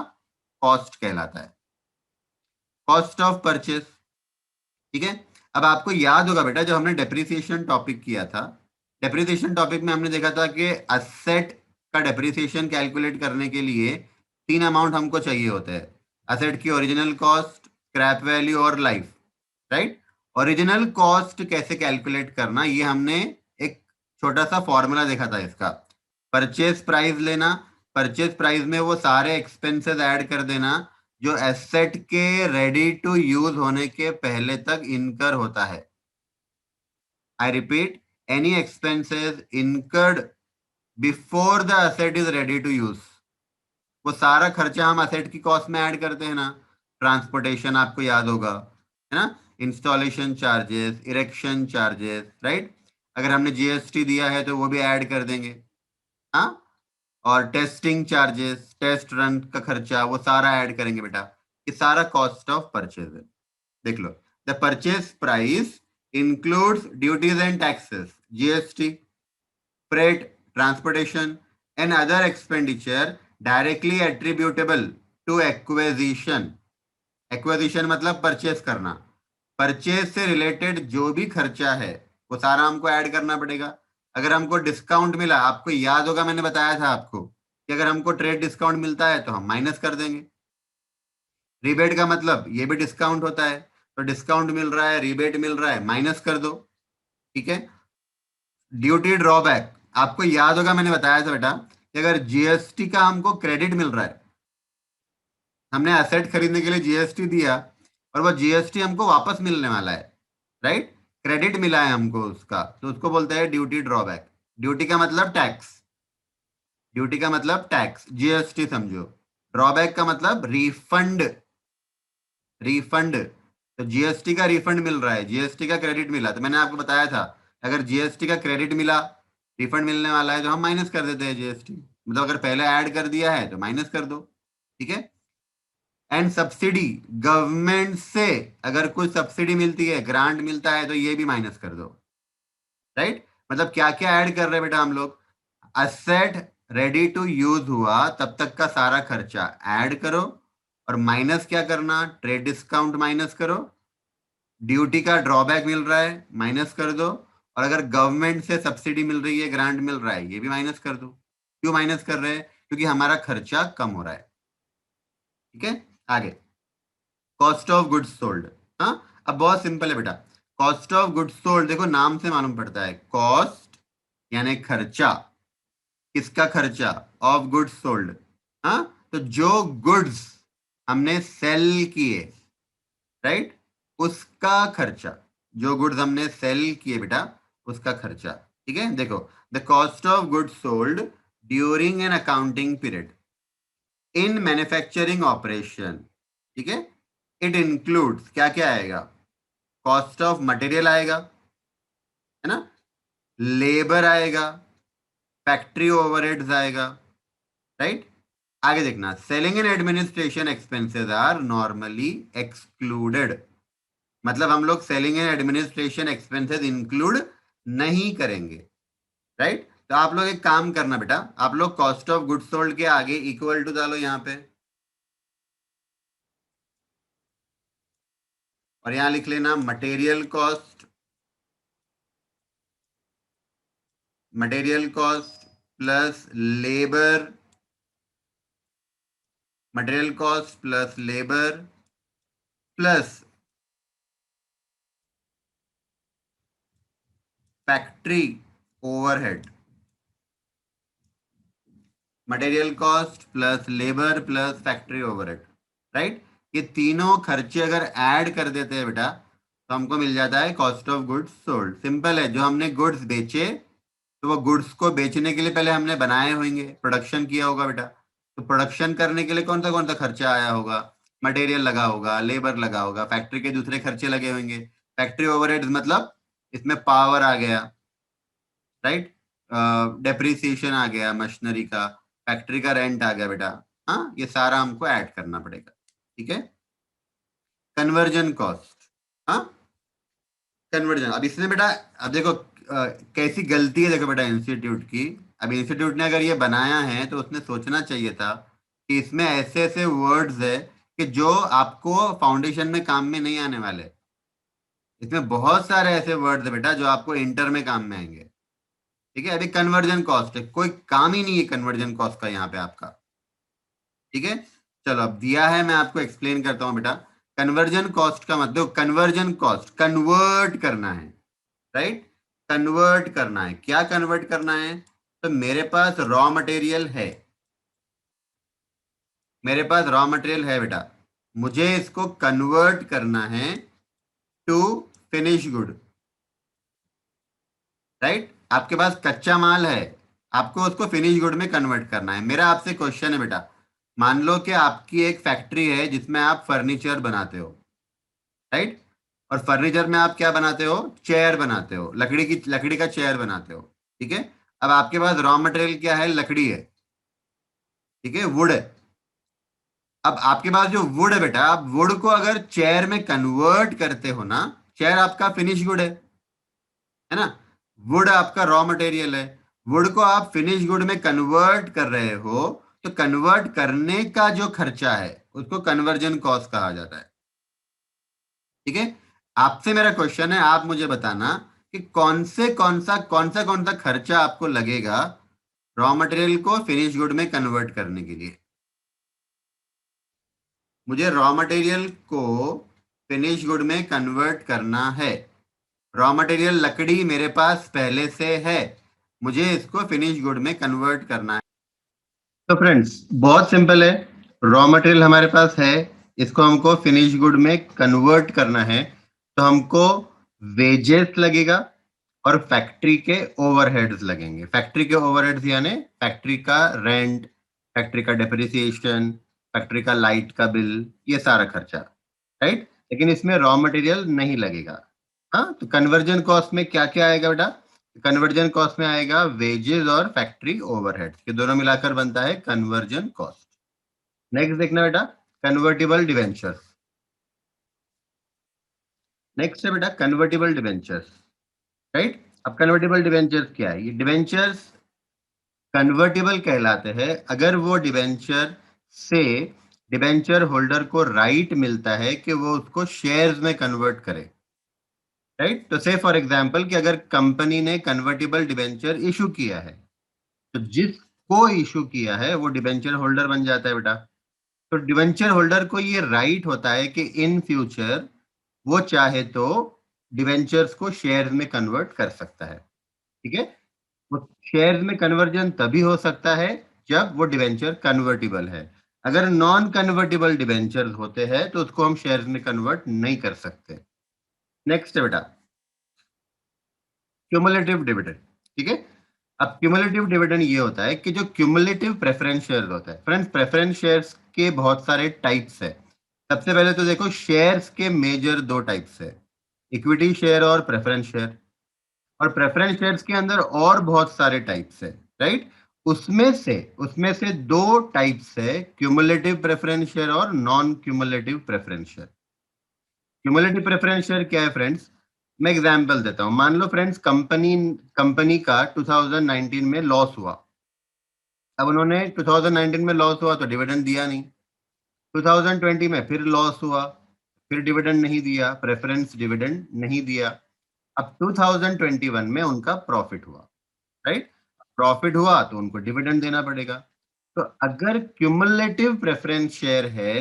कॉस्ट कहलाता है, कॉस्ट ऑफ परचेस। ठीक है। अब आपको याद होगा बेटा, जब हमने डेप्रिसिएशन टॉपिक किया था, डेप्रिसिएशन टॉपिक में हमने देखा था कि असेट का डेप्रिसिएशन कैलकुलेट करने के लिए 3 अमाउंट हमको चाहिए होते हैं। असेट की ओरिजिनल कॉस्ट, स्क्रैप वैल्यू और लाइफ, राइट। ओरिजिनल कॉस्ट कैसे कैलकुलेट करना, ये हमने एक छोटा सा फॉर्मूला देखा था इसका। परचेज प्राइस लेना, परचेज प्राइस में वो सारे एक्सपेंसेस ऐड कर देना जो एसेट के रेडी टू यूज होने के पहले तक इनकर होता है। I repeat, any expenses incurred before the asset is ready to use, वो सारा खर्चा हम एसेट की कॉस्ट में ऐड करते हैं ना। ट्रांसपोर्टेशन आपको याद होगा, है ना, installation charges, erection charges, right. अगर हमने जीएसटी दिया है तो वो भी ऐड कर देंगे, हाँ। और टेस्टिंग चार्जेस, टेस्ट रन का खर्चा, वो सारा ऐड करेंगे बेटा। ये सारा कॉस्ट ऑफ परचेज है। देख लो, the purchase price includes duties and taxes, GST, freight, transportation, and other expenditure directly attributable to acquisition. Acquisition मतलब परचेस करना। परचेस से रिलेटेड जो भी खर्चा है वो सारा हमको ऐड करना पड़ेगा। अगर हमको डिस्काउंट मिला, आपको याद होगा मैंने बताया था आपको कि अगर हमको ट्रेड डिस्काउंट मिलता है तो हम माइनस कर देंगे। रिबेट का मतलब ये भी डिस्काउंट होता है, तो डिस्काउंट मिल रहा है, रिबेट मिल रहा है, माइनस कर दो। ठीक है। ड्यूटी ड्रॉबैक, आपको याद होगा मैंने बताया था बेटा कि अगर जीएसटी का हमको क्रेडिट मिल रहा है, हमने एसेट खरीदने के लिए जीएसटी दिया और वो जीएसटी हमको वापस मिलने वाला है, राइट। क्रेडिट मिला है हमको उसका, तो उसको बोलते हैं ड्यूटी ड्रॉबैक। ड्यूटी का मतलब टैक्स, ड्यूटी का मतलब टैक्स, जीएसटी समझो। ड्रॉबैक का मतलब रिफंड, रिफंड। तो जीएसटी का रिफंड मिल रहा है, जीएसटी का क्रेडिट मिला, तो मैंने आपको बताया था अगर जीएसटी का क्रेडिट मिला, रिफंड मिलने वाला है, तो हम माइनस कर देते हैं जीएसटी। मतलब अगर पहले ऐड कर दिया है तो माइनस कर दो। ठीक है। एंड सब्सिडी, गवर्नमेंट से अगर कुछ सब्सिडी मिलती है, ग्रांट मिलता है, तो ये भी माइनस कर दो, राइट। मतलब क्या क्या ऐड कर रहे हैं बेटा हम लोग, असेट रेडी टू यूज हुआ तब तक का सारा खर्चा ऐड करो, और माइनस क्या करना, ट्रेड डिस्काउंट माइनस करो, ड्यूटी का ड्रॉबैक मिल रहा है माइनस कर दो, और अगर गवर्नमेंट से सब्सिडी मिल रही है, ग्रांट मिल रहा है, ये भी माइनस कर दो। क्यों माइनस कर रहे हैं? क्योंकि हमारा खर्चा कम हो रहा है। ठीक है, आगे कॉस्ट ऑफ गुड्स सोल्ड। हाँ, अब बहुत सिंपल है बेटा। कॉस्ट ऑफ गुड्स सोल्ड देखो नाम से मालूम पड़ता है, कॉस्ट यानी खर्चा। किसका खर्चा? Of goods sold. हाँ, तो जो गुड्स हमने सेल किए, राइट, उसका खर्चा। जो गुड्स हमने सेल किए बेटा, उसका खर्चा। ठीक है, देखो the cost of goods sold during an accounting period in manufacturing operation. ठीक है, इट इंक्लूड्स क्या क्या आएगा? कॉस्ट ऑफ मटेरियल आएगा, है ना, लेबर आएगा, फैक्ट्री ओवरहेड्स आएगा, राइट। आगे देखना, selling and administration expenses are normally excluded. मतलब हम लोग selling and administration expenses include नहीं करेंगे, राइट। तो आप लोग एक काम करना बेटा, आप लोग कॉस्ट ऑफ गुड्स सोल्ड के आगे इक्वल टू डालो यहाँ पे, और यहां लिख लेना material cost. Material cost plus labour, material cost plus labour plus factory overhead. Material cost plus labour plus factory overhead, right. ये तीनों खर्चे अगर ऐड कर देते हैं बेटा, तो हमको मिल जाता है cost of goods sold. Simple है, जो हमने गुड्स बेचे, तो वो गुड्स को बेचने के लिए पहले हमने बनाए होंगे, प्रोडक्शन किया होगा बेटा। तो प्रोडक्शन करने के लिए कौन सा खर्चा आया होगा? मटेरियल लगा होगा, लेबर लगा होगा, फैक्ट्री के दूसरे खर्चे लगे होंगे। फैक्ट्री ओवरहेड्स मतलब इसमें पावर आ गया, राइट, डेप्रिसिएशन आ गया मशीनरी का, फैक्ट्री का रेंट आ गया बेटा। हाँ, ये सारा हमको ऐड करना पड़ेगा। ठीक है, कन्वर्जन कॉस्ट। हाँ, कन्वर्जन, अब इसमें बेटा, अब देखो कैसी गलती है देखो बेटा इंस्टीट्यूट की। अब इंस्टीट्यूट ने अगर ये बनाया है तो उसने सोचना चाहिए था कि इसमें ऐसे ऐसे वर्ड्स है कि जो आपको फाउंडेशन में काम में नहीं आने वाले। इसमें बहुत सारे ऐसे वर्ड्स है बेटा जो आपको इंटर में काम में आएंगे। ठीक है, अभी कन्वर्जन कॉस्ट है, कोई काम ही नहीं है कन्वर्जन कॉस्ट का यहाँ पे आपका। ठीक है, चलो अब दिया है, मैं आपको एक्सप्लेन करता हूँ बेटा। कन्वर्जन कॉस्ट का मतलब, कन्वर्जन कॉस्ट कन्वर्ट करना है, राइट। कन्वर्ट करना है, क्या कन्वर्ट करना है? तो मेरे पास रॉ मटेरियल है, मेरे पास रॉ मटेरियल है बेटा, मुझे इसको कन्वर्ट करना है टू फिनिश गुड, राइट। आपके पास कच्चा माल है, आपको उसको फिनिश गुड में कन्वर्ट करना है। मेरा आपसे क्वेश्चन है बेटा, मान लो कि आपकी एक फैक्ट्री है जिसमें आप फर्नीचर बनाते हो, राइट। और फर्नीचर में आप क्या बनाते हो? चेयर बनाते हो, लकड़ी का चेयर बनाते हो। ठीक है, अब आपके पास रॉ मटेरियल क्या है? लकड़ी है, ठीक है, वुड है। अब आपके पास जो वुड है बेटा, आप वुड को अगर चेयर में कन्वर्ट करते हो ना, चेयर आपका फिनिश गुड है ना। वुड आपका रॉ मटेरियल है, वुड को आप फिनिश गुड में कन्वर्ट कर रहे हो, तो कन्वर्ट करने का जो खर्चा है उसको कन्वर्जन कॉस्ट कहा जाता है। ठीक है, आपसे मेरा क्वेश्चन है, आप मुझे बताना कि कौन सा खर्चा आपको लगेगा रॉ मटेरियल को फिनिश गुड में कन्वर्ट करने के लिए। मुझे रॉ मटेरियल को फिनिश गुड में कन्वर्ट करना है। रॉ मटेरियल लकड़ी मेरे पास पहले से है, मुझे इसको फिनिश गुड में कन्वर्ट करना है। तो फ्रेंड्स बहुत सिंपल है, रॉ मटेरियल हमारे पास है, इसको हमको फिनिश गुड में कन्वर्ट करना है, तो हमको वेजेस लगेगा और फैक्ट्री के ओवरहेड्स लगेंगे। फैक्ट्री के ओवरहेड्स यानी फैक्ट्री का रेंट, फैक्ट्री का डेप्रिसिएशन, फैक्ट्री का लाइट का बिल, ये सारा खर्चा, राइट। लेकिन इसमें रॉ मटेरियल नहीं लगेगा। हाँ, तो कन्वर्जन कॉस्ट में क्या क्या आएगा बेटा? कन्वर्जन कॉस्ट में आएगा वेजेस और फैक्ट्री ओवरहेड्स, के दोनों मिलाकर बनता है कन्वर्जन कॉस्ट। नेक्स्ट देखना बेटा, कन्वर्टिबल डिवेंचर्स। नेक्स्ट है बेटा कन्वर्टिबल डिवेंचर्स, राइट। अब कन्वर्टिबल डिवेंचर्स क्या है? ये डिवेंचर्स कन्वर्टिबल कहलाते हैं अगर वो डिवेंचर से डिबेंचर होल्डर को राइट मिलता है कि वो उसको शेयर्स में कन्वर्ट करे, राइट। तो से फॉर एग्जांपल कि अगर कंपनी ने कन्वर्टिबल डिबेंचर इशू किया है, तो जिसको इशू किया है वो डिबेंचर होल्डर बन जाता है बेटा। तो डिबेंचर होल्डर को ये राइट होता है कि इन फ्यूचर वो चाहे तो डिबेंचर्स को शेयर्स में कन्वर्ट कर सकता है, ठीक है। वो शेयर्स में कन्वर्जन तभी हो सकता है जब वो डिबेंचर कन्वर्टिबल है। अगर नॉन कन्वर्टिबल डिबेंचर होते हैं तो उसको हम शेयर्स में कन्वर्ट नहीं कर सकते। नेक्स्ट है बेटा क्यूमुलेटिव डिविडेंड, ठीक है। अब क्यूमुलेटिव डिविडेंड ये होता है कि जो क्यूमुलेटिव प्रेफरेंस शेयर्स होता है, फ्रेंड्स प्रेफरेंस शेयर्स के बहुत सारे टाइप्स है। सबसे पहले तो देखो शेयर्स के मेजर दो टाइप्स है, इक्विटी शेयर और प्रेफरेंस शेयर। और प्रेफरेंस शेयर्स के अंदर और बहुत सारे टाइप्स है, राइट। उसमें से दो टाइप्स है, क्यूमुलेटिव प्रेफरेंस शेयर और non cumulative preference share. Cumulative preference share क्या है फ्रेंड्स, मैं एग्जांपल देता हूं। मान लो फ्रेंड्स कंपनी का 2019 में लॉस हुआ। अब उन्होंने 2019 में लॉस हुआ तो डिविडेंड दिया नहीं, 2020 में फिर लॉस हुआ, फिर डिविडेंड नहीं दिया, प्रेफरेंस डिविडेंड नहीं दिया। अब 2021 में उनका प्रॉफिट हुआ, राइट। प्रॉफिट हुआ तो उनको डिविडेंड देना पड़ेगा। तो अगर क्यूमुलेटिव प्रेफरेंस शेयर है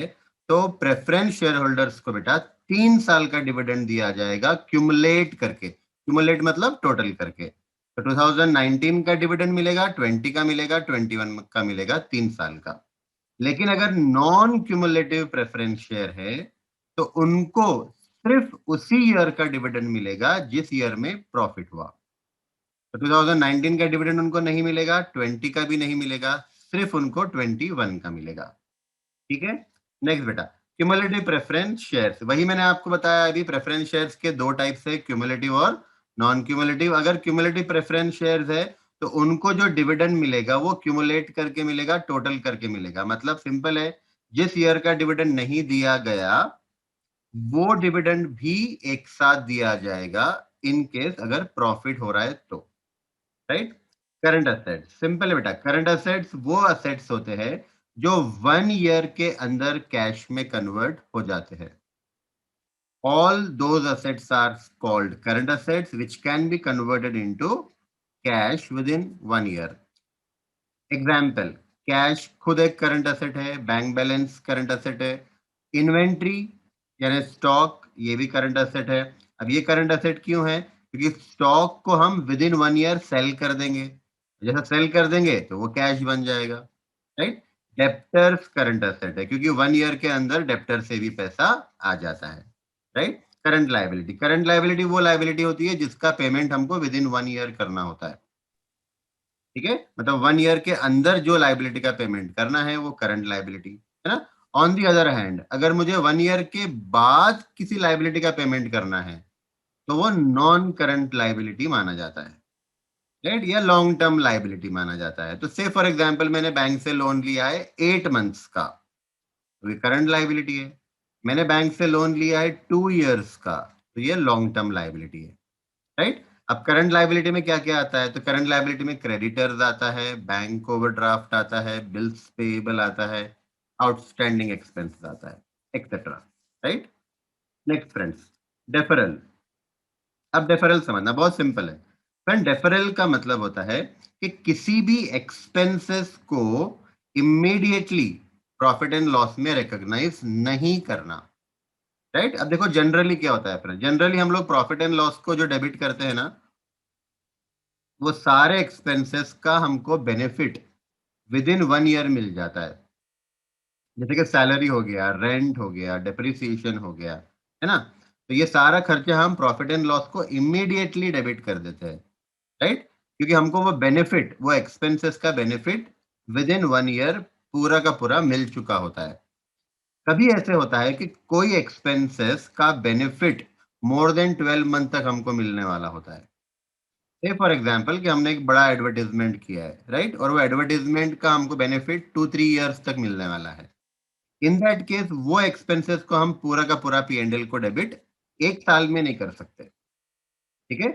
तो प्रेफरेंस शेयर होल्डर्स को बेटा 3 साल का डिविडेंड दिया जाएगा, क्यूमुलेट करके। क्यूमुलेट मतलब टोटल करके। तो 2019 का डिविडेंड मिलेगा, 20 का मिलेगा, 21 का मिलेगा, 3 साल का। लेकिन अगर नॉन क्यूमुलेटिव प्रेफरेंस शेयर है तो उनको सिर्फ उसी ईयर का डिविडेंड मिलेगा जिस ईयर में प्रॉफिट हुआ। तो 2019 का डिविडेंड उनको नहीं मिलेगा, 20 का भी नहीं मिलेगा, सिर्फ उनको 21 का मिलेगा, ठीक है। नेक्स्ट बेटा क्यूमुलेटिव प्रेफरेंस शेयर्स, वही मैंने आपको बताया अभी, प्रेफरेंस शेयर्स के दो टाइप्स है, क्यूमुलेटिव और नॉन क्यूमुलेटिव। अगर क्यूमुलेटिव प्रेफरेंस शेयर्स है तो उनको जो डिविडेंड मिलेगा वो क्यूमुलेट करके मिलेगा, टोटल करके मिलेगा। मतलब सिंपल है, जिस ईयर का डिविडेंड नहीं दिया गया वो डिविडेंड भी एक साथ दिया जाएगा, इन केस अगर प्रॉफिट हो रहा है तो, राइट। करंट असेट्स सिंपल है बेटा, करंट असेट्स वो असेट्स होते हैं जो 1 ईयर के अंदर कैश में कन्वर्ट हो जाते हैं। All those assets are called current assets which can be converted into cash within 1 year. Example, cash खुद एक करंट असेट है, बैंक बैलेंस करंट असेट है, इन्वेंट्री यानी स्टॉक ये भी करंट असेट है। अब ये करंट असेट क्यों है, क्योंकि स्टॉक को हम विद इन 1 ईयर सेल कर देंगे, जैसा सेल कर देंगे तो वो कैश बन जाएगा, राइट। डेप्टर्स करंट असेट है क्योंकि 1 ईयर के अंदर डेप्टर से भी पैसा आ जाता है, राइट। करंट लाइबिलिटी वो लाइबिलिटी होती है जिसका पेमेंट हमको विद इन 1 ईयर करना होता है, ठीक है। मतलब 1 ईयर के अंदर जो लाइबिलिटी का पेमेंट करना है वो करंट लाइबिलिटी है ना। ऑन दी अदर हैंड अगर मुझे 1 ईयर के बाद किसी लाइबिलिटी का पेमेंट करना है तो वो नॉन करंट लाइबिलिटी माना जाता है, राइट, या लॉन्ग टर्म लाइबिलिटी माना जाता है। तो से फॉर एग्जांपल मैंने बैंक से लोन लिया है 8 मंथ्स का, तो ये करंट लाइबिलिटी है। मैंने बैंक से लोन लिया है 2 ईयर्स का, तो ये लॉन्ग टर्म लाइबिलिटी है, राइट। अब करंट लाइबिलिटी में क्या क्या आता है, तो करंट लाइबिलिटी में क्रेडिटर्स आता है, बैंक ओवरड्राफ्ट आता है, बिल्स पेएबल आता है, आउटस्टैंडिंग एक्सपेंसेस आता है, etcetera, right. Next friends, deferral. अब डेफरल समझना बहुत सिंपल है फ्रेंड। डेफरल का मतलब होता है कि किसी भी एक्सपेंसेस को इमीडिएटली प्रॉफिट एंड लॉस में रिकॉग्नाइज नहीं करना, राइट। अब देखो जनरली क्या होता है फ्रेंड, जनरली हम लोग प्रॉफिट एंड लॉस को जो डेबिट करते हैं ना, वो सारे एक्सपेंसेस का हमको बेनिफिट विद इन 1 ईयर मिल जाता है। जैसे कि सैलरी हो गया, रेंट हो गया, डेप्रिसिएशन हो गया, है ना। तो ये सारा खर्चा हम प्रॉफिट एंड लॉस को इमीडिएटली डेबिट कर देते हैं, राइट। क्योंकि हमको वो बेनिफिट, वो एक्सपेंसेस का बेनिफिट विद इन 1 ईयर पूरा का पूरा मिल चुका होता है। कभी ऐसे होता है कि कोई एक्सपेंसेस का बेनिफिट मोर देन 12 मंथ तक हमको मिलने वाला होता है। से फॉर एग्जाम्पल कि हमने एक बड़ा एडवर्टीजमेंट किया है, राइट, और वो एडवर्टीजमेंट का हमको बेनिफिट 2-3 ईयर्स तक मिलने वाला है। इन दैट केस वो एक्सपेंसेस को हम पूरा का पूरा P&L को डेबिट 1 साल में नहीं कर सकते, ठीक है।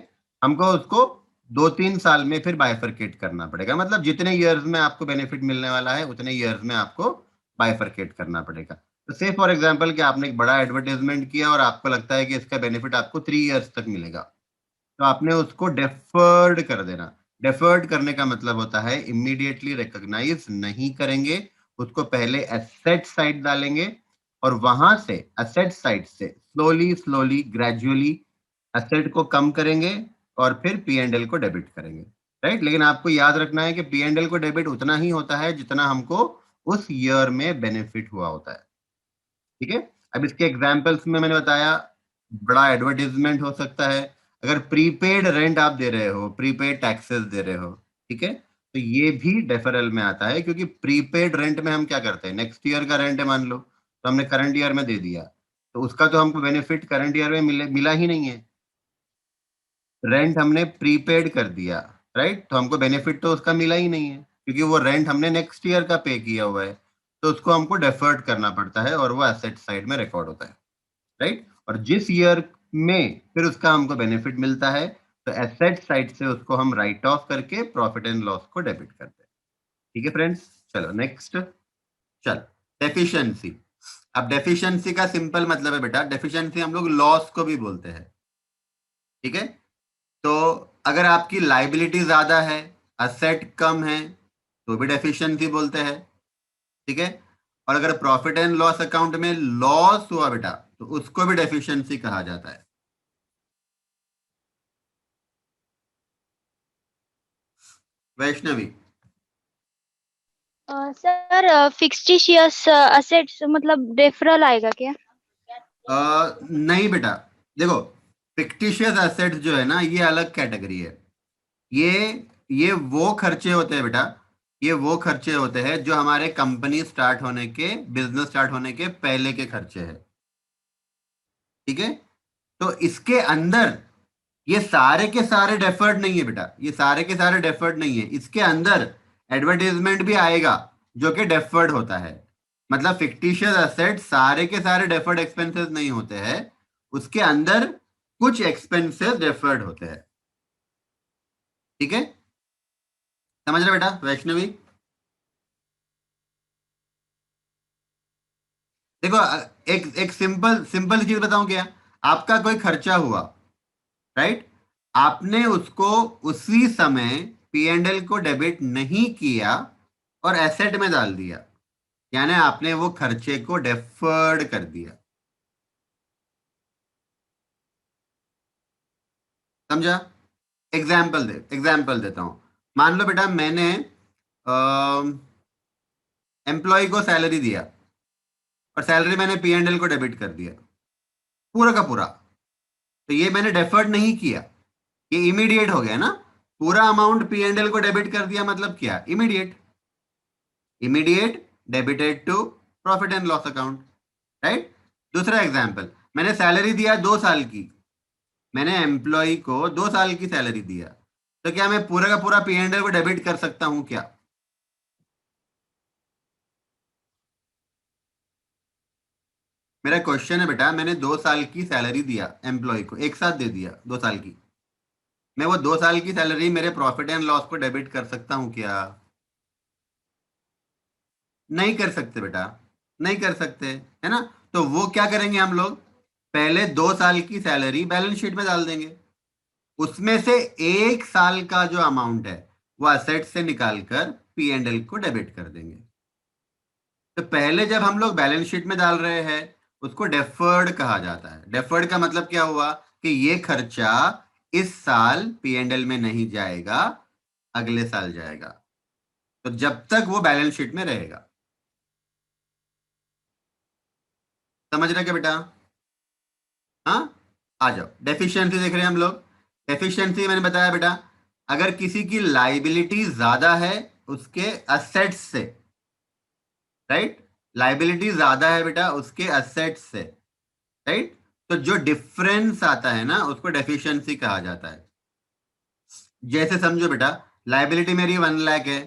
हमको उसको 2-3 साल में फिर बाइफरकेट करना पड़ेगा। मतलब जितने ईयर्स में आपको बेनिफिट मिलने वाला है उतने ईयर्स में आपको बाइफरकेट करना पड़ेगा। तो से फॉर एग्जांपल कि आपने एक बड़ा एडवर्टाइजमेंट किया और आपको लगता है कि इसका बेनिफिट आपको 3 इयर्स तक मिलेगा, तो आपने उसको डेफर्ड कर देना। डेफर्ड करने का मतलब होता है इमीडिएटली रिकॉग्नाइज नहीं करेंगे, उसको पहले एसेट साइड डालेंगे और वहां से एसेट साइड से स्लोली स्लोली ग्रेजुअली एसेट को कम करेंगे और फिर P&L को डेबिट करेंगे, राइट। लेकिन आपको याद रखना है कि P&L को डेबिट उतना ही होता है जितना हमको उस ईयर में बेनिफिट हुआ होता है, ठीक है। अब इसके एग्जांपल्स में मैंने बताया, बड़ा एडवर्टाइजमेंट हो सकता है, अगर प्रीपेड रेंट आप दे रहे हो, प्रीपेड टैक्सेस दे रहे हो, ठीक है, तो ये भी डेफरल में आता है, क्योंकि प्रीपेड रेंट में हम क्या करते हैं, नेक्स्ट ईयर का रेंट है मान लो, तो हमने करंट ईयर में दे दिया, तो उसका तो हमको बेनिफिट करंट ईयर में मिला ही नहीं है, रेंट हमने प्रीपेड कर दिया, राइट, तो हमको बेनिफिट तो उसका मिला ही नहीं है, क्योंकि वो रेंट हमने नेक्स्ट ईयर का पे किया हुआ है, तो उसको हमको डेफर्ड करना पड़ता है और वो एसेट साइड में रिकॉर्ड होता है, राइट। और जिस ईयर में फिर उसका हमको बेनिफिट मिलता है, तो एसेट साइड से उसको हम राइट ऑफ करके प्रॉफिट एंड लॉस को डेबिट करते हैं, ठीक है फ्रेंड्स। चलो नेक्स्ट, चल डेफिशिएंसी। अब डेफिशिएंसी का सिंपल मतलब है बेटा, डेफिशिएंसी हम लोग लॉस को भी बोलते हैं, ठीक है। तो अगर आपकी लाइबिलिटी ज्यादा है, असेट कम है, तो भी डेफिशिएंसी बोलते हैं, ठीक है। और अगर प्रॉफिट एंड लॉस अकाउंट में लॉस हुआ बेटा, तो उसको भी डेफिशिएंसी कहा जाता है। वैष्णवी, सर फिक्सटिशियस असेट्स मतलब डेफरल आएगा क्या? नहीं बेटा, देखो फिक्टिशियस एसेट्स जो है ना, ये अलग कैटेगरी है। ये ये वो खर्चे होते हैं बेटा, ये वो खर्चे होते हैं जो हमारे कंपनी स्टार्ट होने के, बिजनेस स्टार्ट होने के पहले के खर्चे हैं, ठीक है। तो इसके अंदर ये सारे के सारे डेफर्ड नहीं है बेटा, ये सारे के सारे डेफर्ड नहीं है, इसके अंदर एडवर्टाइजमेंट भी आएगा जो कि डेफर्ड होता है। मतलब फिक्टिशियस एसेट सारे के सारे डेफर्ड एक्सपेंसेस नहीं होते हैं, उसके अंदर कुछ एक्सपेंसेस डेफर्ड होते हैं, ठीक है। समझ रहे बेटा वैष्णवी? देखो एक एक सिंपल सिंपल चीज बताऊं क्या, आपका कोई खर्चा हुआ, राइट, आपने उसको उसी समय P&L को डेबिट नहीं किया और एसेट में डाल दिया, यानी आपने वो खर्चे को डेफर्ड कर दिया, समझा। एग्जाम्पल देता हूं, मान लो बेटा मैंने एम्प्लॉय को सैलरी दिया और सैलरी मैंने P&L को डेबिट कर दिया पूरा का पूरा, तो ये मैंने डेफर्ड नहीं किया, ये इमीडिएट हो गया ना। पूरा अमाउंट P&L को डेबिट कर दिया मतलब क्या, immediate, immediate debited to profit and loss account, right. दूसरा एग्जांपल, मैंने सैलरी दिया 2 साल की, मैंने एम्प्लॉय को 2 साल की सैलरी दिया, तो क्या मैं पूरा का पूरा P&L को डेबिट कर सकता हूं क्या? मेरा क्वेश्चन है बेटा, मैंने 2 साल की सैलरी दिया एम्प्लॉय को, एक साथ दे दिया 2 साल की, मैं वो 2 साल की सैलरी मेरे प्रॉफिट एंड लॉस को डेबिट कर सकता हूं क्या? नहीं कर सकते बेटा, नहीं कर सकते, है ना। तो वो क्या करेंगे हम लोग, पहले 2 साल की सैलरी बैलेंस शीट में डाल देंगे, उसमें से 1 साल का जो अमाउंट है वो असेट से निकालकर P&L को डेबिट कर देंगे। तो पहले जब हम लोग बैलेंस शीट में डाल रहे हैं, उसको डेफर्ड कहा जाता है। डेफर्ड का मतलब क्या हुआ कि ये खर्चा इस साल P&L में नहीं जाएगा, अगले साल जाएगा, तो जब तक वो बैलेंस शीट में रहेगा। समझ रहे क्या बेटा? हाँ, आ जाओ, डेफिशिएंसी देख रहे हैं हम लोग। डेफिशिएंसी मैंने बताया बेटा, अगर किसी की लाइबिलिटी ज्यादा है उसके असेट्स से, राइट, लाइबिलिटी ज्यादा है बेटा उसके असेट्स से, राइट, तो जो डिफरेंस आता है ना उसको डेफिशिएंसी कहा जाता है। जैसे समझो बेटा, लाइबिलिटी मेरी 1 लाख है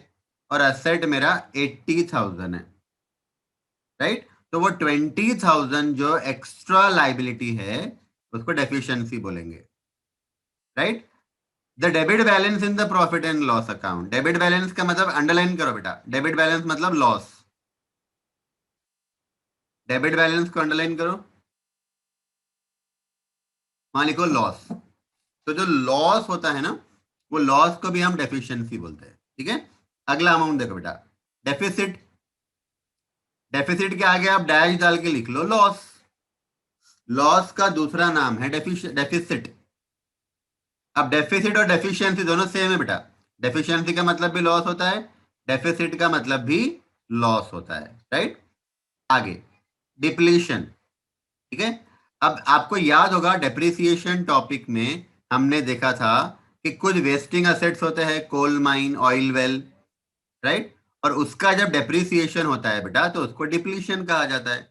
और असेट मेरा 80,000 है, राइट, तो वो 20,000 जो एक्स्ट्रा लाइबिलिटी है उसको डेफिशिएंसी बोलेंगे, right. The debit balance in the profit and loss account, debit balance का मतलब अंडरलाइन करो बेटा, डेबिट बैलेंस मतलब लॉस, डेबिट बैलेंस को अंडरलाइन करो, वहां लिखो लॉस। तो जो लॉस होता है ना, वो लॉस को भी हम डेफिशिएंसी बोलते हैं, ठीक है। अगला अमाउंट देखो बेटा, डेफिसिट। डेफिसिट के आगे आप डैश डाल के लिख लो लॉस। लॉस का दूसरा नाम है डेफिसिट। अब डेफिसिट और डेफिशिएंसी दोनों सेम है बेटा। डेफिशिएंसी का मतलब भी लॉस होता है, डेफिसिट का मतलब भी लॉस होता है, राइट। आगे डिप्लीशन, ठीक है। अब आपको याद होगा डेप्रिसिएशन टॉपिक में हमने देखा था कि कुछ वेस्टिंग असेट्स होते हैं, coal mine, oil well, right. और उसका जब डेप्रिसिएशन होता है बेटा तो उसको डिप्लीशन कहा जाता है।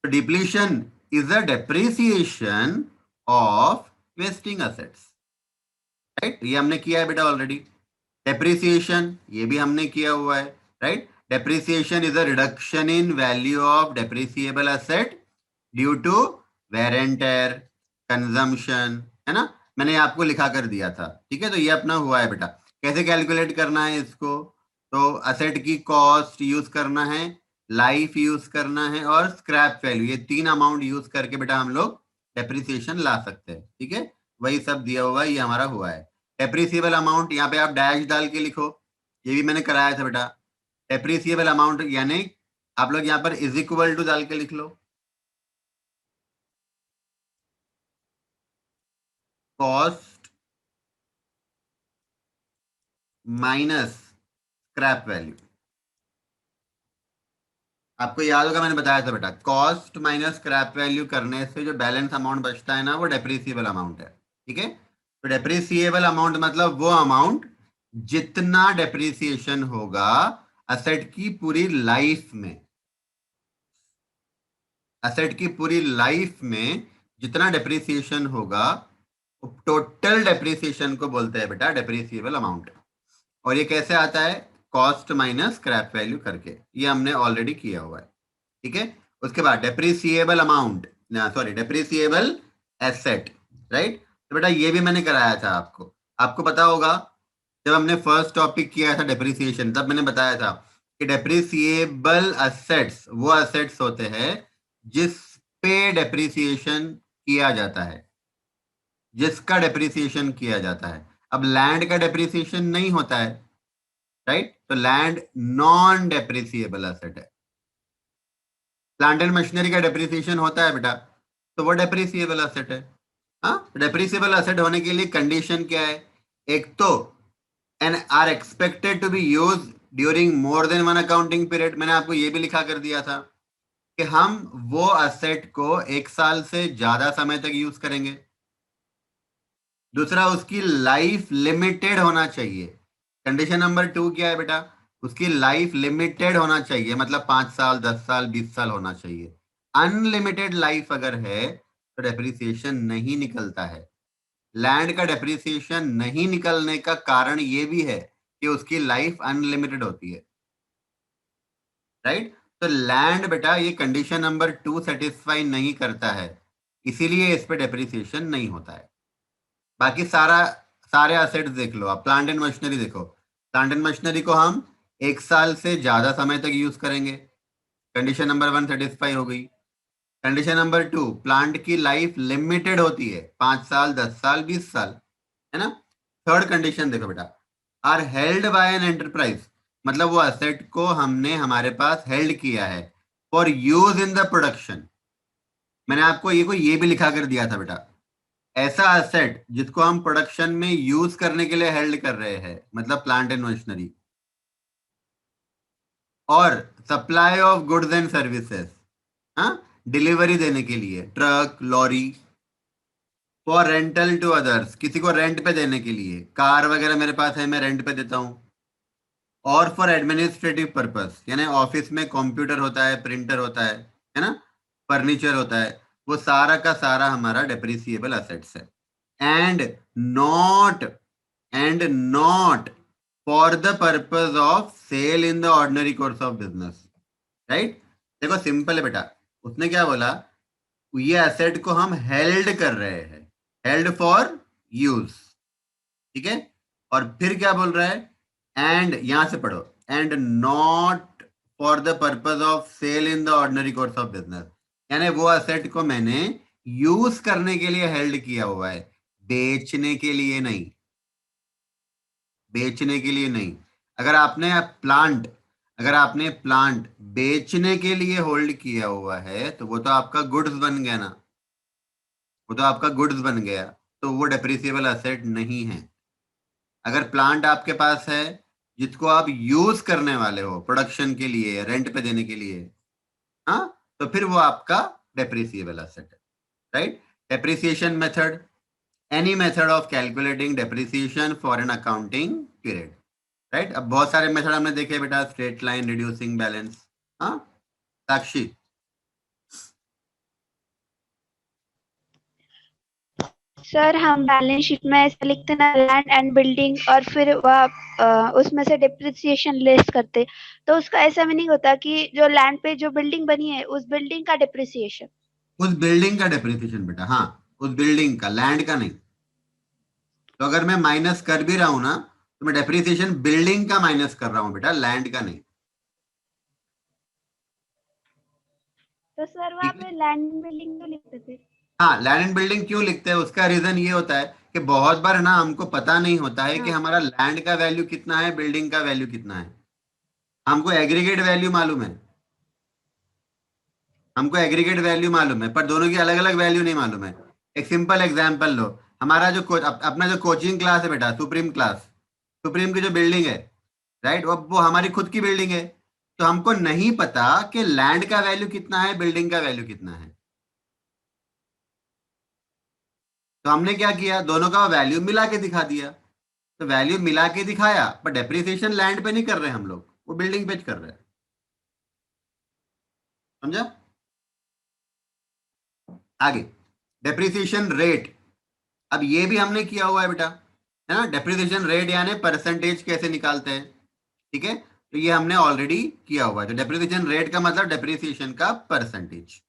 तो depletion is a depreciation of wasting assets, right. ये हमने किया है बेटा ऑलरेडी। डेप्रिसिएशन ये भी हमने किया हुआ है, right. Depreciation is a reduction in value of depreciable asset due to wear and tear, consumption, है ना। मैंने आपको लिखा कर दिया था, ठीक है। तो ये अपना हुआ है बेटा। कैसे कैलकुलेट करना है इसको, तो असेट की कॉस्ट यूज करना है, लाइफ यूज करना है और स्क्रैप वैल्यू, ये तीन अमाउंट यूज करके बेटा हम लोग डेप्रिसिएशन ला सकते हैं, ठीक है। वही सब दिया हुआ है, ये हमारा हुआ है। डेप्रिसिएबल अमाउंट यहाँ पे आप डैश डाल के लिखो, ये भी मैंने कराया था बेटा। डेप्रिसिएबल अमाउंट यानी आप लोग यहाँ पर इज इक्वल टू डाल के लिख लो, कॉस्ट माइनस स्क्रैप वैल्यू। आपको याद होगा मैंने बताया था बेटा, कॉस्ट माइनस स्क्रैप वैल्यू करने से जो बैलेंस अमाउंट बचता है ना, वो डेप्रिसिएबल अमाउंट है, ठीक है। तो डेप्रिसिएबल अमाउंट मतलब वो अमाउंट जितना डेप्रिसिएशन होगा असेट की पूरी लाइफ में, असेट की पूरी लाइफ में जितना डेप्रिसिएशन होगा, टोटल डेप्रिसिएशन को बोलते हैं बेटा डेप्रिसिएबल अमाउंट। और ये कैसे आता है, कॉस्ट माइनस स्क्रैप वैल्यू करके, ये हमने ऑलरेडी किया हुआ है, ठीक है। उसके बाद depreciable amount, sorry depreciable asset, right. तो बेटा ये भी मैंने कराया था आपको। आपको पता होगा जब हमने फर्स्ट टॉपिक किया था डेप्रिसिएशन, तब मैंने बताया था कि डेप्रिसिएबल असेट्स वो असेट्स होते हैं जिस पे डेप्रिसिएशन किया जाता है, जिसका डेप्रिसिएशन किया जाता है। अब लैंड का डेप्रिसिएशन नहीं होता है, राइट। तो लैंड नॉन डेप्रिसिएबल असेट है। प्लांट एंड मशीनरी का डेप्रिसिएशन होता है बेटा, तो वो डेप्रिसिएबल असेट है। हाँ, डेप्रिसिएबल असेट होने के लिए कंडीशन क्या है, एक तो and are expected to be use during more than one accounting period. मैंने आपको ये भी लिखा कर दिया था कि हम वो असेट को एक साल से ज्यादा समय तक यूज करेंगे। दूसरा, उसकी लाइफ लिमिटेड होना चाहिए। कंडीशन नंबर 2 क्या है बेटा, उसकी लाइफ लिमिटेड होना चाहिए, मतलब 5 साल, 10 साल, 20 साल होना चाहिए। अनलिमिटेड लाइफ अगर है तो डेप्रिसिएशन नहीं निकलता है। लैंड का डेप्रिसिएशन नहीं निकलने का कारण ये भी है कि उसकी लाइफ अनलिमिटेड होती है, राइट। तो लैंड बेटा ये कंडीशन नंबर 2 सेटिस्फाई नहीं करता है, इसीलिए इस पे डेप्रिसिएशन नहीं होता है। बाकी सारे असेट्स देख लो आप। प्लांट एंड मशीनरी देखो, प्लांट एंड मशीनरी को हम एक साल से ज्यादा समय तक यूज करेंगे, कंडीशन नंबर 1 सेटिस्फाई हो गई। कंडीशन नंबर 2, प्लांट की लाइफ लिमिटेड होती है, 5 साल, 10 साल, 20 साल, है ना। थर्ड कंडीशन देखो बेटा, are held by an enterprise, मतलब वो असेट को हमने हमारे पास हेल्ड किया है for use in the production. मैंने आपको ये भी लिखा कर दिया था बेटा, ऐसा असेट जिसको हम प्रोडक्शन में यूज करने के लिए हेल्ड कर रहे हैं, मतलब प्लांट एंड मशीनरी, और supply of goods and services, हाँ, डिलीवरी देने के लिए, truck, lorry, for rental to others, किसी को रेंट पे देने के लिए, कार वगैरह मेरे पास है, मैं रेंट पे देता हूँ। और फॉर एडमिनिस्ट्रेटिव पर्पस, यानी ऑफिस में कंप्यूटर होता है, प्रिंटर होता है ना, फर्नीचर होता है, वो सारा का सारा हमारा डेप्रिसिएबल असेट्स है। And not and not for the purpose of sale in the ordinary course of business, right. देखो सिंपल है बेटा, उसने क्या बोला, ये एसेट को हम हेल्ड कर रहे हैं, हेल्ड फॉर यूज, ठीक है। और फिर क्या बोल रहा है, एंड यहां से पढ़ो, and not for the purpose of sale in the ordinary course of business, यानी वो असेट को मैंने यूज करने के लिए हेल्ड किया हुआ है, बेचने के लिए नहीं, बेचने के लिए नहीं। अगर आपने प्लांट अगर आपने प्लांट बेचने के लिए होल्ड किया हुआ है तो वो तो आपका गुड्स बन गया ना, वो तो आपका गुड्स बन गया, तो वो डेप्रिसिएबल असेट नहीं है। अगर प्लांट आपके पास है जिसको आप यूज करने वाले हो प्रोडक्शन के लिए, रेंट पे देने के लिए, हाँ, तो फिर वो आपका डेप्रिसिएबल असेट है, right. Depreciation method, any method of calculating depreciation for an accounting period, right. अब बहुत सारे मेथड हमने देखे बेटा, स्ट्रेट लाइन, रिड्यूसिंग बैलेंस। हाँ साक्षी, सर हम बैलेंस शीट में ऐसा लिखते ना, लैंड एंड बिल्डिंग, और फिर वह उसमें से डिप्रिसिएशन लेस करते, तो उसका ऐसा मीनिंग होता कि जो लैंड पे जो बिल्डिंग बनी है उस बिल्डिंग का डिप्रिसिएशन। उस बिल्डिंग का डेप्रिसिएशन बेटा, हाँ, उस बिल्डिंग का, लैंड का नहीं। तो अगर मैं माइनस कर भी रहा हूं ना, तो मैं डेप्रिसिएशन बिल्डिंग का माइनस कर रहा हूं बेटा, लैंड का नहीं। तो सर वहाँ ठीक है, पे लैंड बिल्डिंग तो लिखते थे। हाँ, लैंड एंड बिल्डिंग क्यों लिखते हैं, उसका रीजन ये होता है कि बहुत बार ना हमको पता नहीं होता है कि हाँ। हमारा लैंड का वैल्यू कितना है, बिल्डिंग का वैल्यू कितना है। हमको एग्रीगेट वैल्यू मालूम है, हमको एग्रीगेट वैल्यू मालूम है, पर दोनों की अलग अलग वैल्यू नहीं मालूम है। एक सिंपल एग्जांपल लो, हमारा जो अपना जो कोचिंग क्लास है बेटा, सुप्रीम क्लास, सुप्रीम की जो बिल्डिंग है, राइट, वो हमारी खुद की बिल्डिंग है। तो हमको नहीं पता कि लैंड का वैल्यू कितना है, बिल्डिंग का वैल्यू कितना है। तो हमने क्या किया, दोनों का वैल्यू मिला के दिखा दिया। तो वैल्यू मिला के दिखाया, पर डेप्रिसिएशन लैंड पे नहीं कर रहे हम लोग, वो बिल्डिंग पे कर रहे हैं। समझा? आगे, डेप्रिसिएशन रेट। अब ये भी हमने किया हुआ है बेटा, है ना। डेप्रिसिएशन रेट यानी परसेंटेज कैसे निकालते हैं, ठीक है, तो ये हमने ऑलरेडी किया हुआ है। तो डेप्रिसिएशन रेट का मतलब डेप्रिसिएशन का परसेंटेज।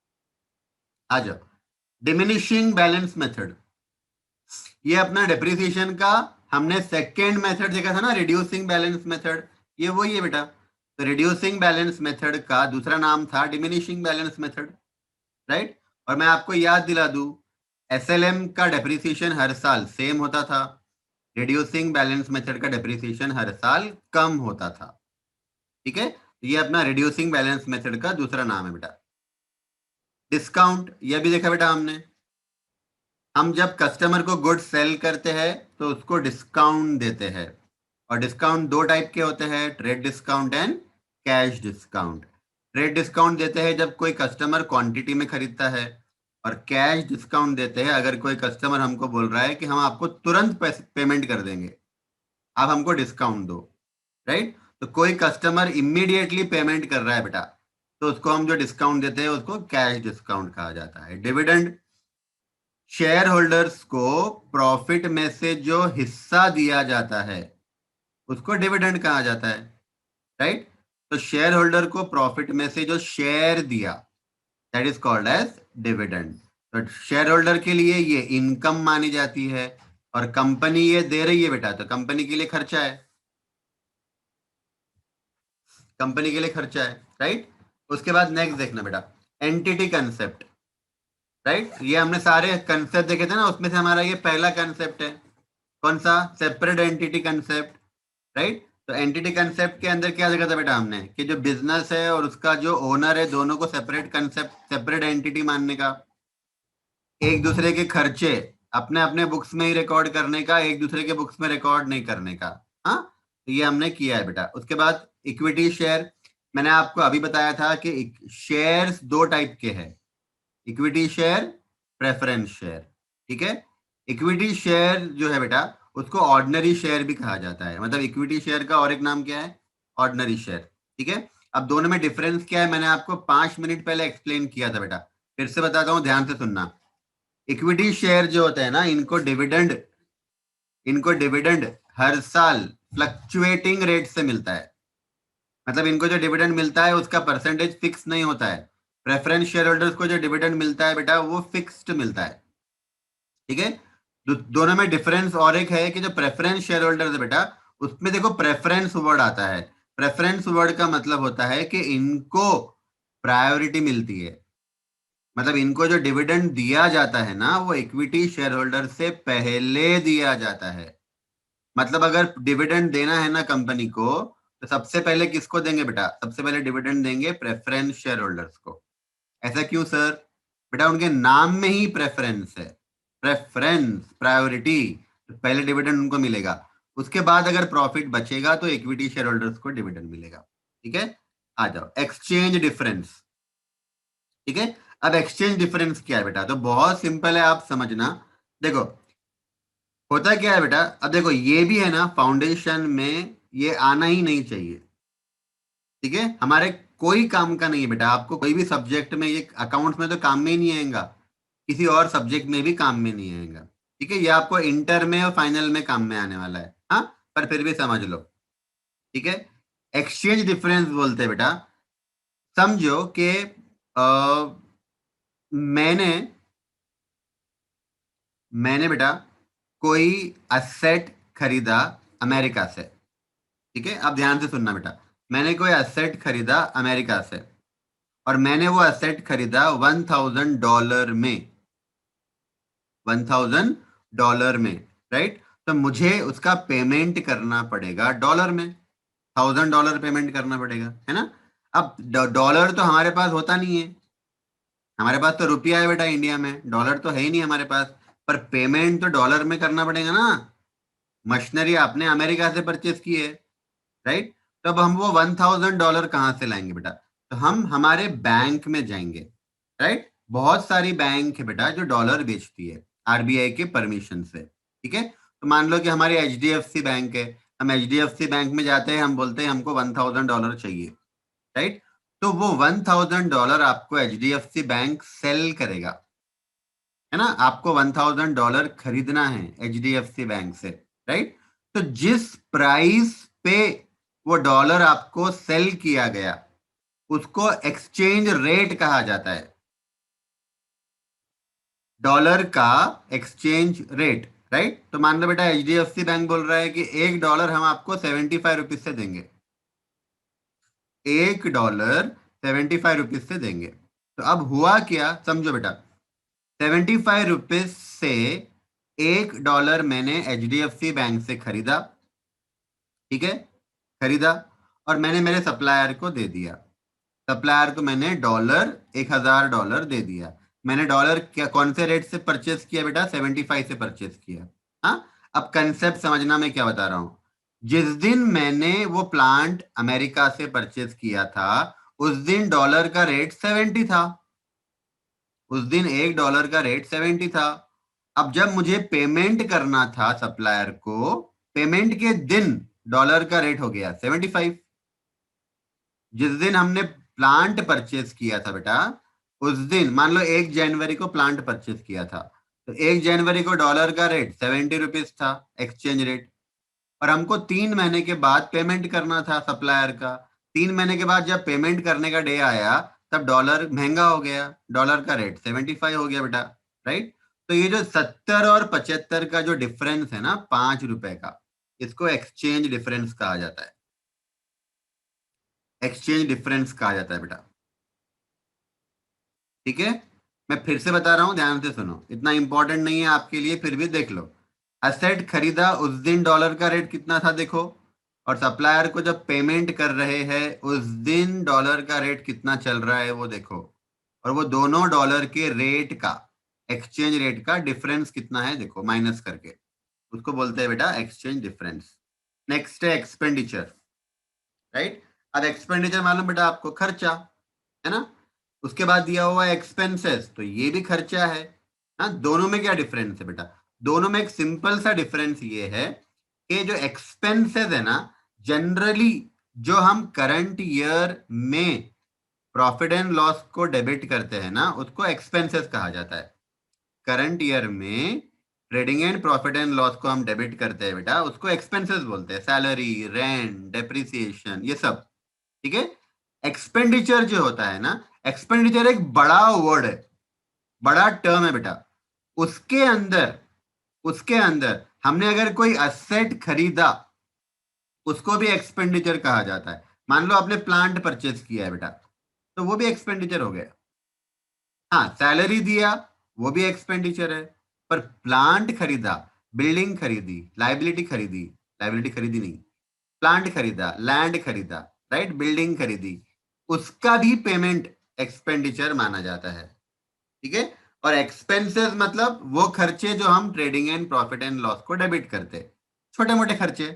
आ जाओ, डिमिनिशिंग बैलेंस मेथड। ये अपना डेप्रिसिएशन का हमने सेकेंड मेथड देखा था ना, रिड्यूसिंग बैलेंस मेथड, ये वही है बेटा। तो रिड्यूसिंग बैलेंस मेथड का दूसरा नाम था डिमिनिशिंग बैलेंस मेथड, राइट। और मैं आपको याद दिला दूं, एसएलएम का डेप्रिसिएशन हर साल सेम होता था, रिड्यूसिंग बैलेंस मेथड का डेप्रिसिएशन हर साल कम होता था, ठीक है। ये अपना रिड्यूसिंग बैलेंस मेथड का दूसरा नाम है बेटा। डिस्काउंट, ये भी देखा बेटा हमने, हम जब कस्टमर को गुड सेल करते हैं तो उसको डिस्काउंट देते हैं। और डिस्काउंट दो टाइप के होते हैं, trade discount and cash discount. Trade discount देते हैं जब कोई कस्टमर क्वांटिटी में खरीदता है, और कैश डिस्काउंट देते हैं अगर कोई कस्टमर हमको बोल रहा है कि हम आपको तुरंत पेमेंट कर देंगे, आप हमको डिस्काउंट दो, राइट। तो कोई कस्टमर इमीडिएटली पेमेंट कर रहा है बेटा, तो उसको हम जो डिस्काउंट देते हैं उसको कैश डिस्काउंट कहा जाता है। डिविडेंड, शेयर होल्डर्स को प्रॉफिट में से जो हिस्सा दिया जाता है उसको डिविडेंड कहा जाता है, राइट। तो शेयर होल्डर को प्रॉफिट में से जो शेयर दिया, that is called as dividend. तो शेयर होल्डर के लिए ये इनकम मानी जाती है, और कंपनी ये दे रही है बेटा, तो कंपनी के लिए खर्चा है, कंपनी के लिए खर्चा है, राइट। उसके बाद नेक्स्ट देखना बेटा, एंटिटी कंसेप्ट, राइट। ये हमने सारे कंसेप्ट देखे थे ना, उसमें से हमारा ये पहला कंसेप्ट है, कौन सा, सेपरेट एंटिटी कंसेप्ट, राइट। तो एंटिटी कंसेप्ट के अंदर क्या देखा था बेटा हमने, कि जो बिजनेस है और उसका जो ओनर है दोनों को सेपरेट कंसेप्ट, सेपरेट एंटिटी मानने का, एक दूसरे के खर्चे अपने अपने बुक्स में ही रिकॉर्ड करने का, एक दूसरे के बुक्स में रिकॉर्ड नहीं करने का। हाँ, तो ये हमने किया है बेटा। उसके बाद इक्विटी शेयर, मैंने आपको अभी बताया था कि शेयर्स दो टाइप के हैं, इक्विटी शेयर, प्रेफरेंस शेयर, ठीक है। इक्विटी शेयर जो है बेटा उसको ऑर्डिनरी शेयर भी कहा जाता है, मतलब इक्विटी शेयर का और एक नाम क्या है, ऑर्डिनरी शेयर, ठीक है। अब दोनों में डिफरेंस क्या है, मैंने आपको 5 मिनट पहले एक्सप्लेन किया था बेटा, फिर से बताता हूँ, ध्यान से सुनना। इक्विटी शेयर जो होता है ना, इनको डिविडेंड हर साल फ्लक्चुएटिंग रेट से मिलता है, मतलब इनको जो डिविडेंड मिलता है उसका परसेंटेज फिक्स नहीं होता है। प्रेफरेंस शेयर होल्डर्स को जो डिविडेंड मिलता है बेटा वो फिक्स्ड मिलता है, ठीक है। दोनों में डिफरेंस और एक है कि जो प्रेफरेंस शेयर होल्डर्स है बेटा, उसमें देखो प्रेफरेंस वर्ड आता है, प्रेफरेंस वर्ड का मतलब होता है कि इनको प्रायोरिटी मिलती है, मतलब इनको जो डिविडेंड दिया जाता है ना वो इक्विटी शेयर होल्डर से पहले दिया जाता है। मतलब अगर डिविडेंड देना है ना कंपनी को, तो सबसे पहले किसको देंगे बेटा? सबसे पहले डिविडेंड देंगे प्रेफरेंस शेयर होल्डर्स को। ऐसा क्यों सर? बेटा उनके नाम में ही प्रेफरेंस है, प्रेफरेंस, प्रायोरिटी, तो पहले डिविडेंड उनको मिलेगा, उसके बाद अगर प्रॉफिट बचेगा तो इक्विटी शेयर होल्डर्स को डिविडेंड मिलेगा। ठीक है, आ जाओ एक्सचेंज डिफरेंस। ठीक है, अब एक्सचेंज डिफरेंस क्या है बेटा? तो बहुत सिंपल है, आप समझना। देखो होता क्या है बेटा, अब देखो ये भी है ना फाउंडेशन में, ये आना ही नहीं चाहिए। ठीक है, हमारे कोई काम का नहीं है बेटा, आपको कोई भी सब्जेक्ट में, ये अकाउंट्स में तो काम में ही नहीं आएगा, किसी और सब्जेक्ट में भी काम में नहीं आएगा। ठीक है, ये आपको इंटर में और फाइनल में काम में आने वाला है, हाँ, पर फिर भी समझ लो। ठीक है, एक्सचेंज डिफरेंस बोलते हैं बेटा, समझो कि मैंने मैंने बेटा कोई असेट खरीदा अमेरिका से। ठीक है, अब ध्यान से सुनना बेटा, मैंने कोई असेट खरीदा अमेरिका से, और मैंने वो असेट खरीदा $1000 में, $1000 में, राइट? तो मुझे उसका पेमेंट करना पड़ेगा डॉलर में, $1000 पेमेंट करना पड़ेगा, है ना? अब डॉलर तो हमारे पास होता नहीं है, हमारे पास तो रुपया है बेटा इंडिया में, डॉलर तो है ही नहीं हमारे पास, पर पेमेंट तो डॉलर में करना पड़ेगा ना। मशीनरी आपने अमेरिका से परचेज की है, राइट? तो अब हम वो $1000 कहाँ से लाएंगे बेटा? तो हम हमारे बैंक में जाएंगे, राइट? बहुत सारी बैंक है बेटा जो डॉलर बेचती है आरबीआई के परमिशन से। ठीक है, तो मान लो कि हमारी एचडीएफसी बैंक है, हम एचडीएफसी बैंक में जाते हैं, हम बोलते हैं हमको $1000 चाहिए, राइट? तो वो $1000 आपको एचडीएफसी बैंक सेल करेगा, है ना? आपको $1000 खरीदना है एचडीएफसी बैंक से, राइट? तो जिस प्राइस पे वो डॉलर आपको सेल किया गया उसको एक्सचेंज रेट कहा जाता है, डॉलर का एक्सचेंज रेट, राइट? तो मान लो बेटा एचडीएफसी बैंक बोल रहा है कि $1 हम आपको 75 रुपीज से देंगे, $1 75 से देंगे। तो अब हुआ क्या, समझो बेटा, 75 रुपीज से $1 मैंने एचडीएफसी बैंक से खरीदा, ठीक है, खरीदा, और मैंने मेरे सप्लायर को दे दिया, सप्लायर को मैंने $1000 दे दिया। मैंने डॉलर क्या कौन से रेट से परचेस किया बेटा? 75 से परचेस किया। हाँ, अब कंसेप्ट समझना मैं क्या बता रहा हूं। जिस दिन मैंने वो प्लांट अमेरिका से परचेस किया था उस दिन डॉलर का रेट 70 था, उस दिन $1 का रेट 70 था। अब जब मुझे पेमेंट करना था सप्लायर को, पेमेंट के दिन डॉलर का रेट हो गया 75। जिस दिन हमने प्लांट परचेस किया था बेटा, उस दिन मान लो 1 जनवरी को प्लांट परचेस किया था, तो 1 जनवरी को डॉलर का रेट 70 रुपीज था एक्सचेंज रेट, और हमको 3 महीने के बाद पेमेंट करना था सप्लायर का। 3 महीने के बाद जब पेमेंट करने का डे आया तब डॉलर महंगा हो गया, डॉलर का रेट 75 हो गया बेटा, राइट? तो ये जो 70 और 75 का जो डिफरेंस है ना, ₹5 का, इसको एक्सचेंज डिफरेंस कहा जाता है, एक्सचेंज डिफरेंस कहा जाता है बेटा। ठीक है, मैं फिर से बता रहा हूं, ध्यान से सुनो, इतना इंपॉर्टेंट नहीं है आपके लिए, फिर भी देख लो। असेट खरीदा उस दिन डॉलर का रेट कितना था देखो, और सप्लायर को जब पेमेंट कर रहे हैं उस दिन डॉलर का रेट कितना चल रहा है वो देखो, और वो दोनों डॉलर के रेट का, एक्सचेंज रेट का डिफरेंस कितना है देखो, माइनस करके, उसको बोलते हैं बेटा एक्सचेंज डिफरेंस। नेक्स्ट है एक्सपेंडिचर, राइट? अब एक्सपेंडिचर मालूम बेटा आपको, खर्चा, है ना? उसके बाद दिया हुआ है एक्सपेंसेस, तो ये भी खर्चा है। हाँ, दोनों में क्या डिफरेंस है बेटा? दोनों में एक सिंपल सा डिफरेंस ये है कि जो एक्सपेंसेस है ना, जनरली जो हम करंट ईयर में प्रॉफिट एंड लॉस को डेबिट करते हैं ना, उसको एक्सपेंसेस कहा जाता है। करंट ईयर में trading and profit and loss को हम डेबिट करते हैं बेटा, उसको एक्सपेंसेस बोलते हैं, सैलरी, रेंट, डेप्रिसिएशन, ये सब। ठीक है, एक्सपेंडिचर जो होता है ना, एक्सपेंडिचर एक बड़ा वर्ड है, बड़ा टर्म है बेटा। उसके अंदर हमने अगर कोई असेट खरीदा उसको भी एक्सपेंडिचर कहा जाता है। मान लो आपने प्लांट परचेज किया है बेटा, तो वो भी एक्सपेंडिचर हो गया। हाँ, सैलरी दिया, वो भी एक्सपेंडिचर है। पर प्लांट खरीदा, बिल्डिंग खरीदी, लाइबिलिटी खरीदी नहीं, प्लांट खरीदा, लैंड खरीदा, राइट, बिल्डिंग खरीदी, उसका भी पेमेंट एक्सपेंडिचर माना जाता है। ठीक है। और एक्सपेंसेस मतलब वो खर्चे जो हम trading and profit and loss को डेबिट करते, छोटे मोटे खर्चे।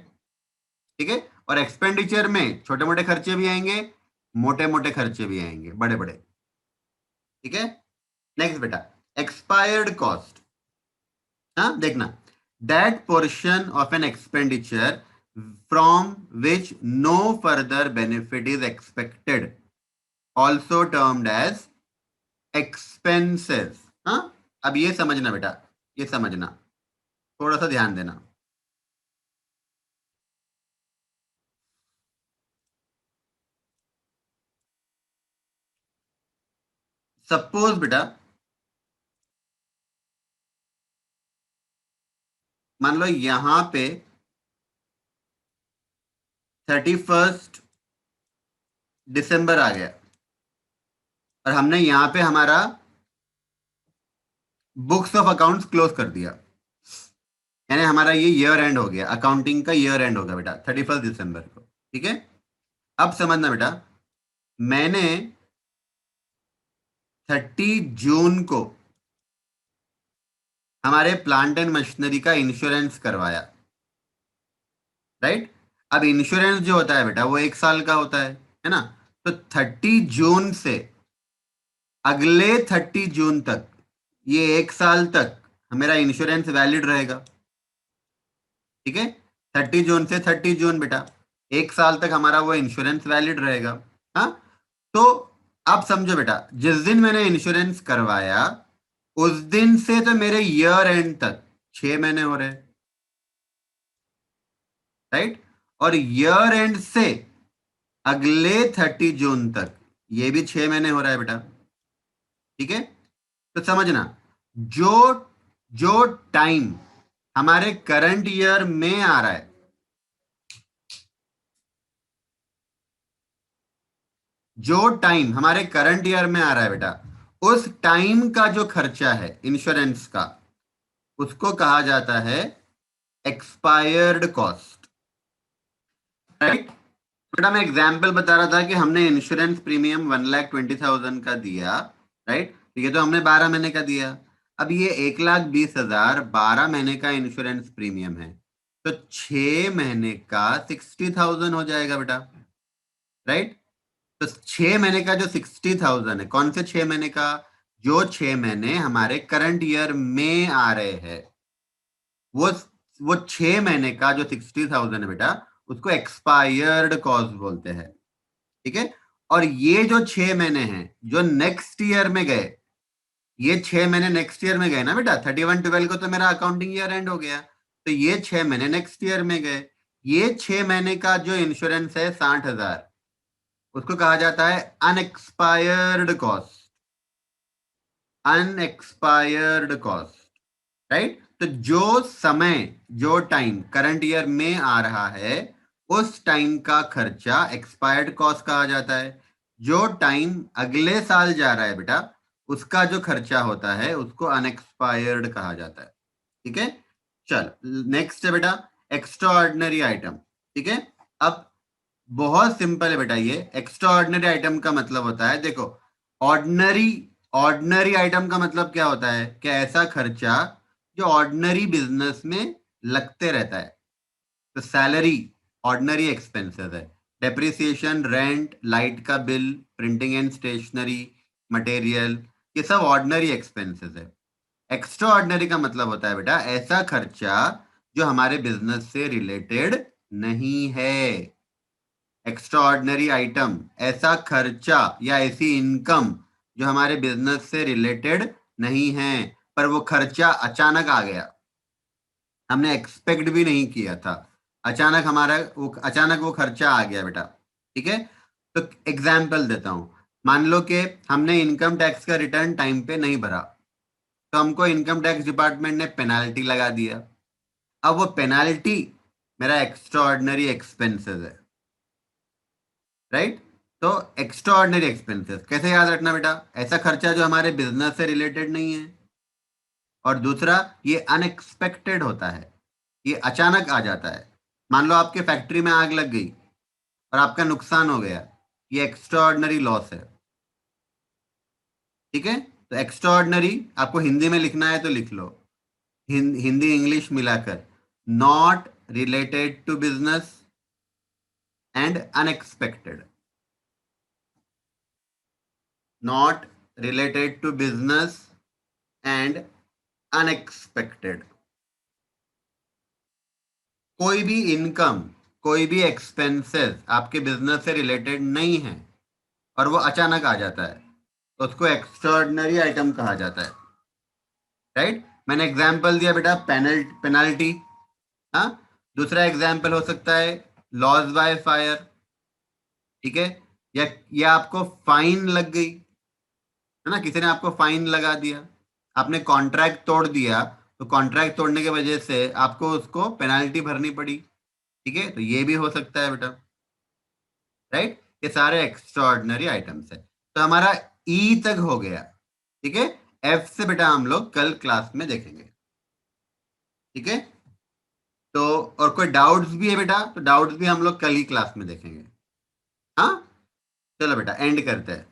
ठीक है। और एक्सपेंडिचर में छोटे मोटे खर्चे भी आएंगे, मोटे मोटे खर्चे भी आएंगे, बड़े बड़े। ठीक है। नेक्स्ट बेटा, एक्सपायर्ड कॉस्ट। हाँ, देखना, that portion of an expenditure from which no further benefit is expected, also termed as expenses. हाँ, अब ये समझना बेटा, ये समझना, थोड़ा सा ध्यान देना। सपोज बेटा, मान लो यहां पे 31 दिसंबर आ गया और हमने यहां पे हमारा बुक्स ऑफ अकाउंट्स क्लोज कर दिया, यानी हमारा ये ईयर एंड हो गया, अकाउंटिंग का ईयर एंड होगा बेटा 31 दिसंबर को। ठीक है। अब समझना बेटा, मैंने 30 जून को हमारे प्लांट एंड मशीनरी का इंश्योरेंस करवाया, राइट। अब इंश्योरेंस जो होता है बेटा वो 1 साल का होता है ना। तो 30 जून से अगले 30 जून तक, ये 1 साल तक मेरा इंश्योरेंस वैलिड रहेगा। ठीक है। 30 जून से 30 जून बेटा, 1 साल तक हमारा वो इंश्योरेंस वैलिड रहेगा। हाँ। तो आप समझो बेटा, जिस दिन मैंने इंश्योरेंस करवाया उस दिन से तो मेरे ईयर एंड तक 6 महीने हो रहे, राइट। और ईयर एंड से अगले 30 जून तक ये भी 6 महीने हो रहा है बेटा। ठीक है। तो समझना, जो जो टाइम हमारे करंट ईयर में आ रहा है, जो टाइम हमारे करंट ईयर में आ रहा है बेटा, उस टाइम का जो खर्चा है इंश्योरेंस का, उसको कहा जाता है एक्सपायर्ड कॉस्ट, राइट। बेटा मैं एग्जांपल बता रहा था कि हमने इंश्योरेंस प्रीमियम 1,20,000 का दिया, राइट। तो ये तो हमने 12 महीने का दिया। अब ये 1,20,000 12 महीने का इंश्योरेंस प्रीमियम है, तो 6 महीने का 60,000 हो जाएगा बेटा, राइट। तो 6 महीने का जो 60,000 है, कौन से 6 महीने का, जो 6 महीने हमारे करंट ईयर में आ रहे हैं, वो वो 6 महीने का जो 60,000 है बेटा, उसको एक्सपायर्ड कॉस्ट बोलते हैं। ठीक है। और ये जो 6 महीने हैं जो नेक्स्ट ईयर में गए, ये 6 महीने नेक्स्ट ईयर में गए ना बेटा, 31/12 को तो मेरा अकाउंटिंग ईयर एंड हो गया, तो ये 6 महीने नेक्स्ट ईयर में गए। ये 6 महीने का जो इंश्योरेंस है 60,000, उसको कहा जाता है unexpired cost, unexpired cost, right. तो जो समय, जो टाइम करंट ईयर में आ रहा है, उस टाइम का खर्चा एक्सपायर्ड कॉस्ट कहा जाता है। जो टाइम अगले साल जा रहा है बेटा, उसका जो खर्चा होता है उसको अनएक्सपायर्ड कहा जाता है। ठीक है। चल, नेक्स्ट है बेटा एक्स्ट्रा ऑर्डिनरी आइटम। ठीक है। अब बहुत सिंपल है बेटा, ये एक्स्ट्रा ऑर्डिनरी आइटम का मतलब होता है, देखो, ऑर्डिनरी ऑर्डिनरी आइटम का मतलब क्या होता है, कि ऐसा खर्चा जो ऑर्डिनरी बिजनेस में लगते रहता है। तो सैलरी ऑर्डिनरी एक्सपेंसेस है, डेप्रिसिएशन, रेंट, लाइट का bill, printing and stationery material, ये सब ऑर्डिनरी एक्सपेंसेस है। एक्स्ट्रा ऑर्डिनरी का मतलब होता है बेटा ऐसा खर्चा जो हमारे बिजनेस से रिलेटेड नहीं है। एक्स्ट्रा ऑर्डिनरी आइटम, ऐसा खर्चा या ऐसी इनकम जो हमारे बिजनेस से रिलेटेड नहीं है, पर वो खर्चा अचानक आ गया, हमने एक्सपेक्ट भी नहीं किया था, अचानक वो खर्चा आ गया बेटा। ठीक है। तो एग्जाम्पल देता हूं, मान लो कि हमने इनकम टैक्स का रिटर्न टाइम पे नहीं भरा, तो हमको इनकम टैक्स डिपार्टमेंट ने पेनाल्टी लगा दिया। अब वो पेनाल्टी मेरा एक्स्ट्रा ऑर्डिनरी एक्सपेंसेस है, राइट। तो एक्स्ट्राऑर्डिनरी एक्सपेंसेस कैसे याद रखना बेटा, ऐसा खर्चा जो हमारे बिजनेस से रिलेटेड नहीं है, और दूसरा ये अनएक्सपेक्टेड होता है, ये अचानक आ जाता है। मान लो आपके फैक्ट्री में आग लग गई और आपका नुकसान हो गया, ये एक्स्ट्राऑर्डिनरी लॉस है। ठीक है, तो एक्स्ट्राऑर्डिनरी आपको हिंदी में लिखना है तो लिख लो, हिंदी इंग्लिश मिलाकर, not related to business and unexpected, not related to business and unexpected. कोई भी इनकम, कोई भी एक्सपेंसेस आपके बिजनेस से रिलेटेड नहीं है और वो अचानक आ जाता है, तो उसको एक्स्ट्राऑर्डिनरी आइटम कहा जाता है। राइट, मैंने एग्जांपल दिया बेटा पेनल्टी। हाँ, दूसरा एग्जांपल हो सकता है लॉस बाय फायर। ठीक है, या आपको फाइन लग गई है ना, किसी ने आपको फाइन लगा दिया, आपने कॉन्ट्रैक्ट तोड़ दिया, तो कॉन्ट्रैक्ट तोड़ने की वजह से आपको उसको पेनाल्टी भरनी पड़ी। ठीक है, तो ये भी हो सकता है बेटा। राइट, ये सारे एक्स्ट्राऑर्डिनरी आइटम्स है। तो हमारा ई तक हो गया। ठीक है, एफ से बेटा हम लोग कल क्लास में देखेंगे। ठीक है, तो और कोई डाउट्स भी है बेटा, तो डाउट्स भी हम लोग कल ही क्लास में देखेंगे। हाँ, चलो बेटा एंड करते हैं।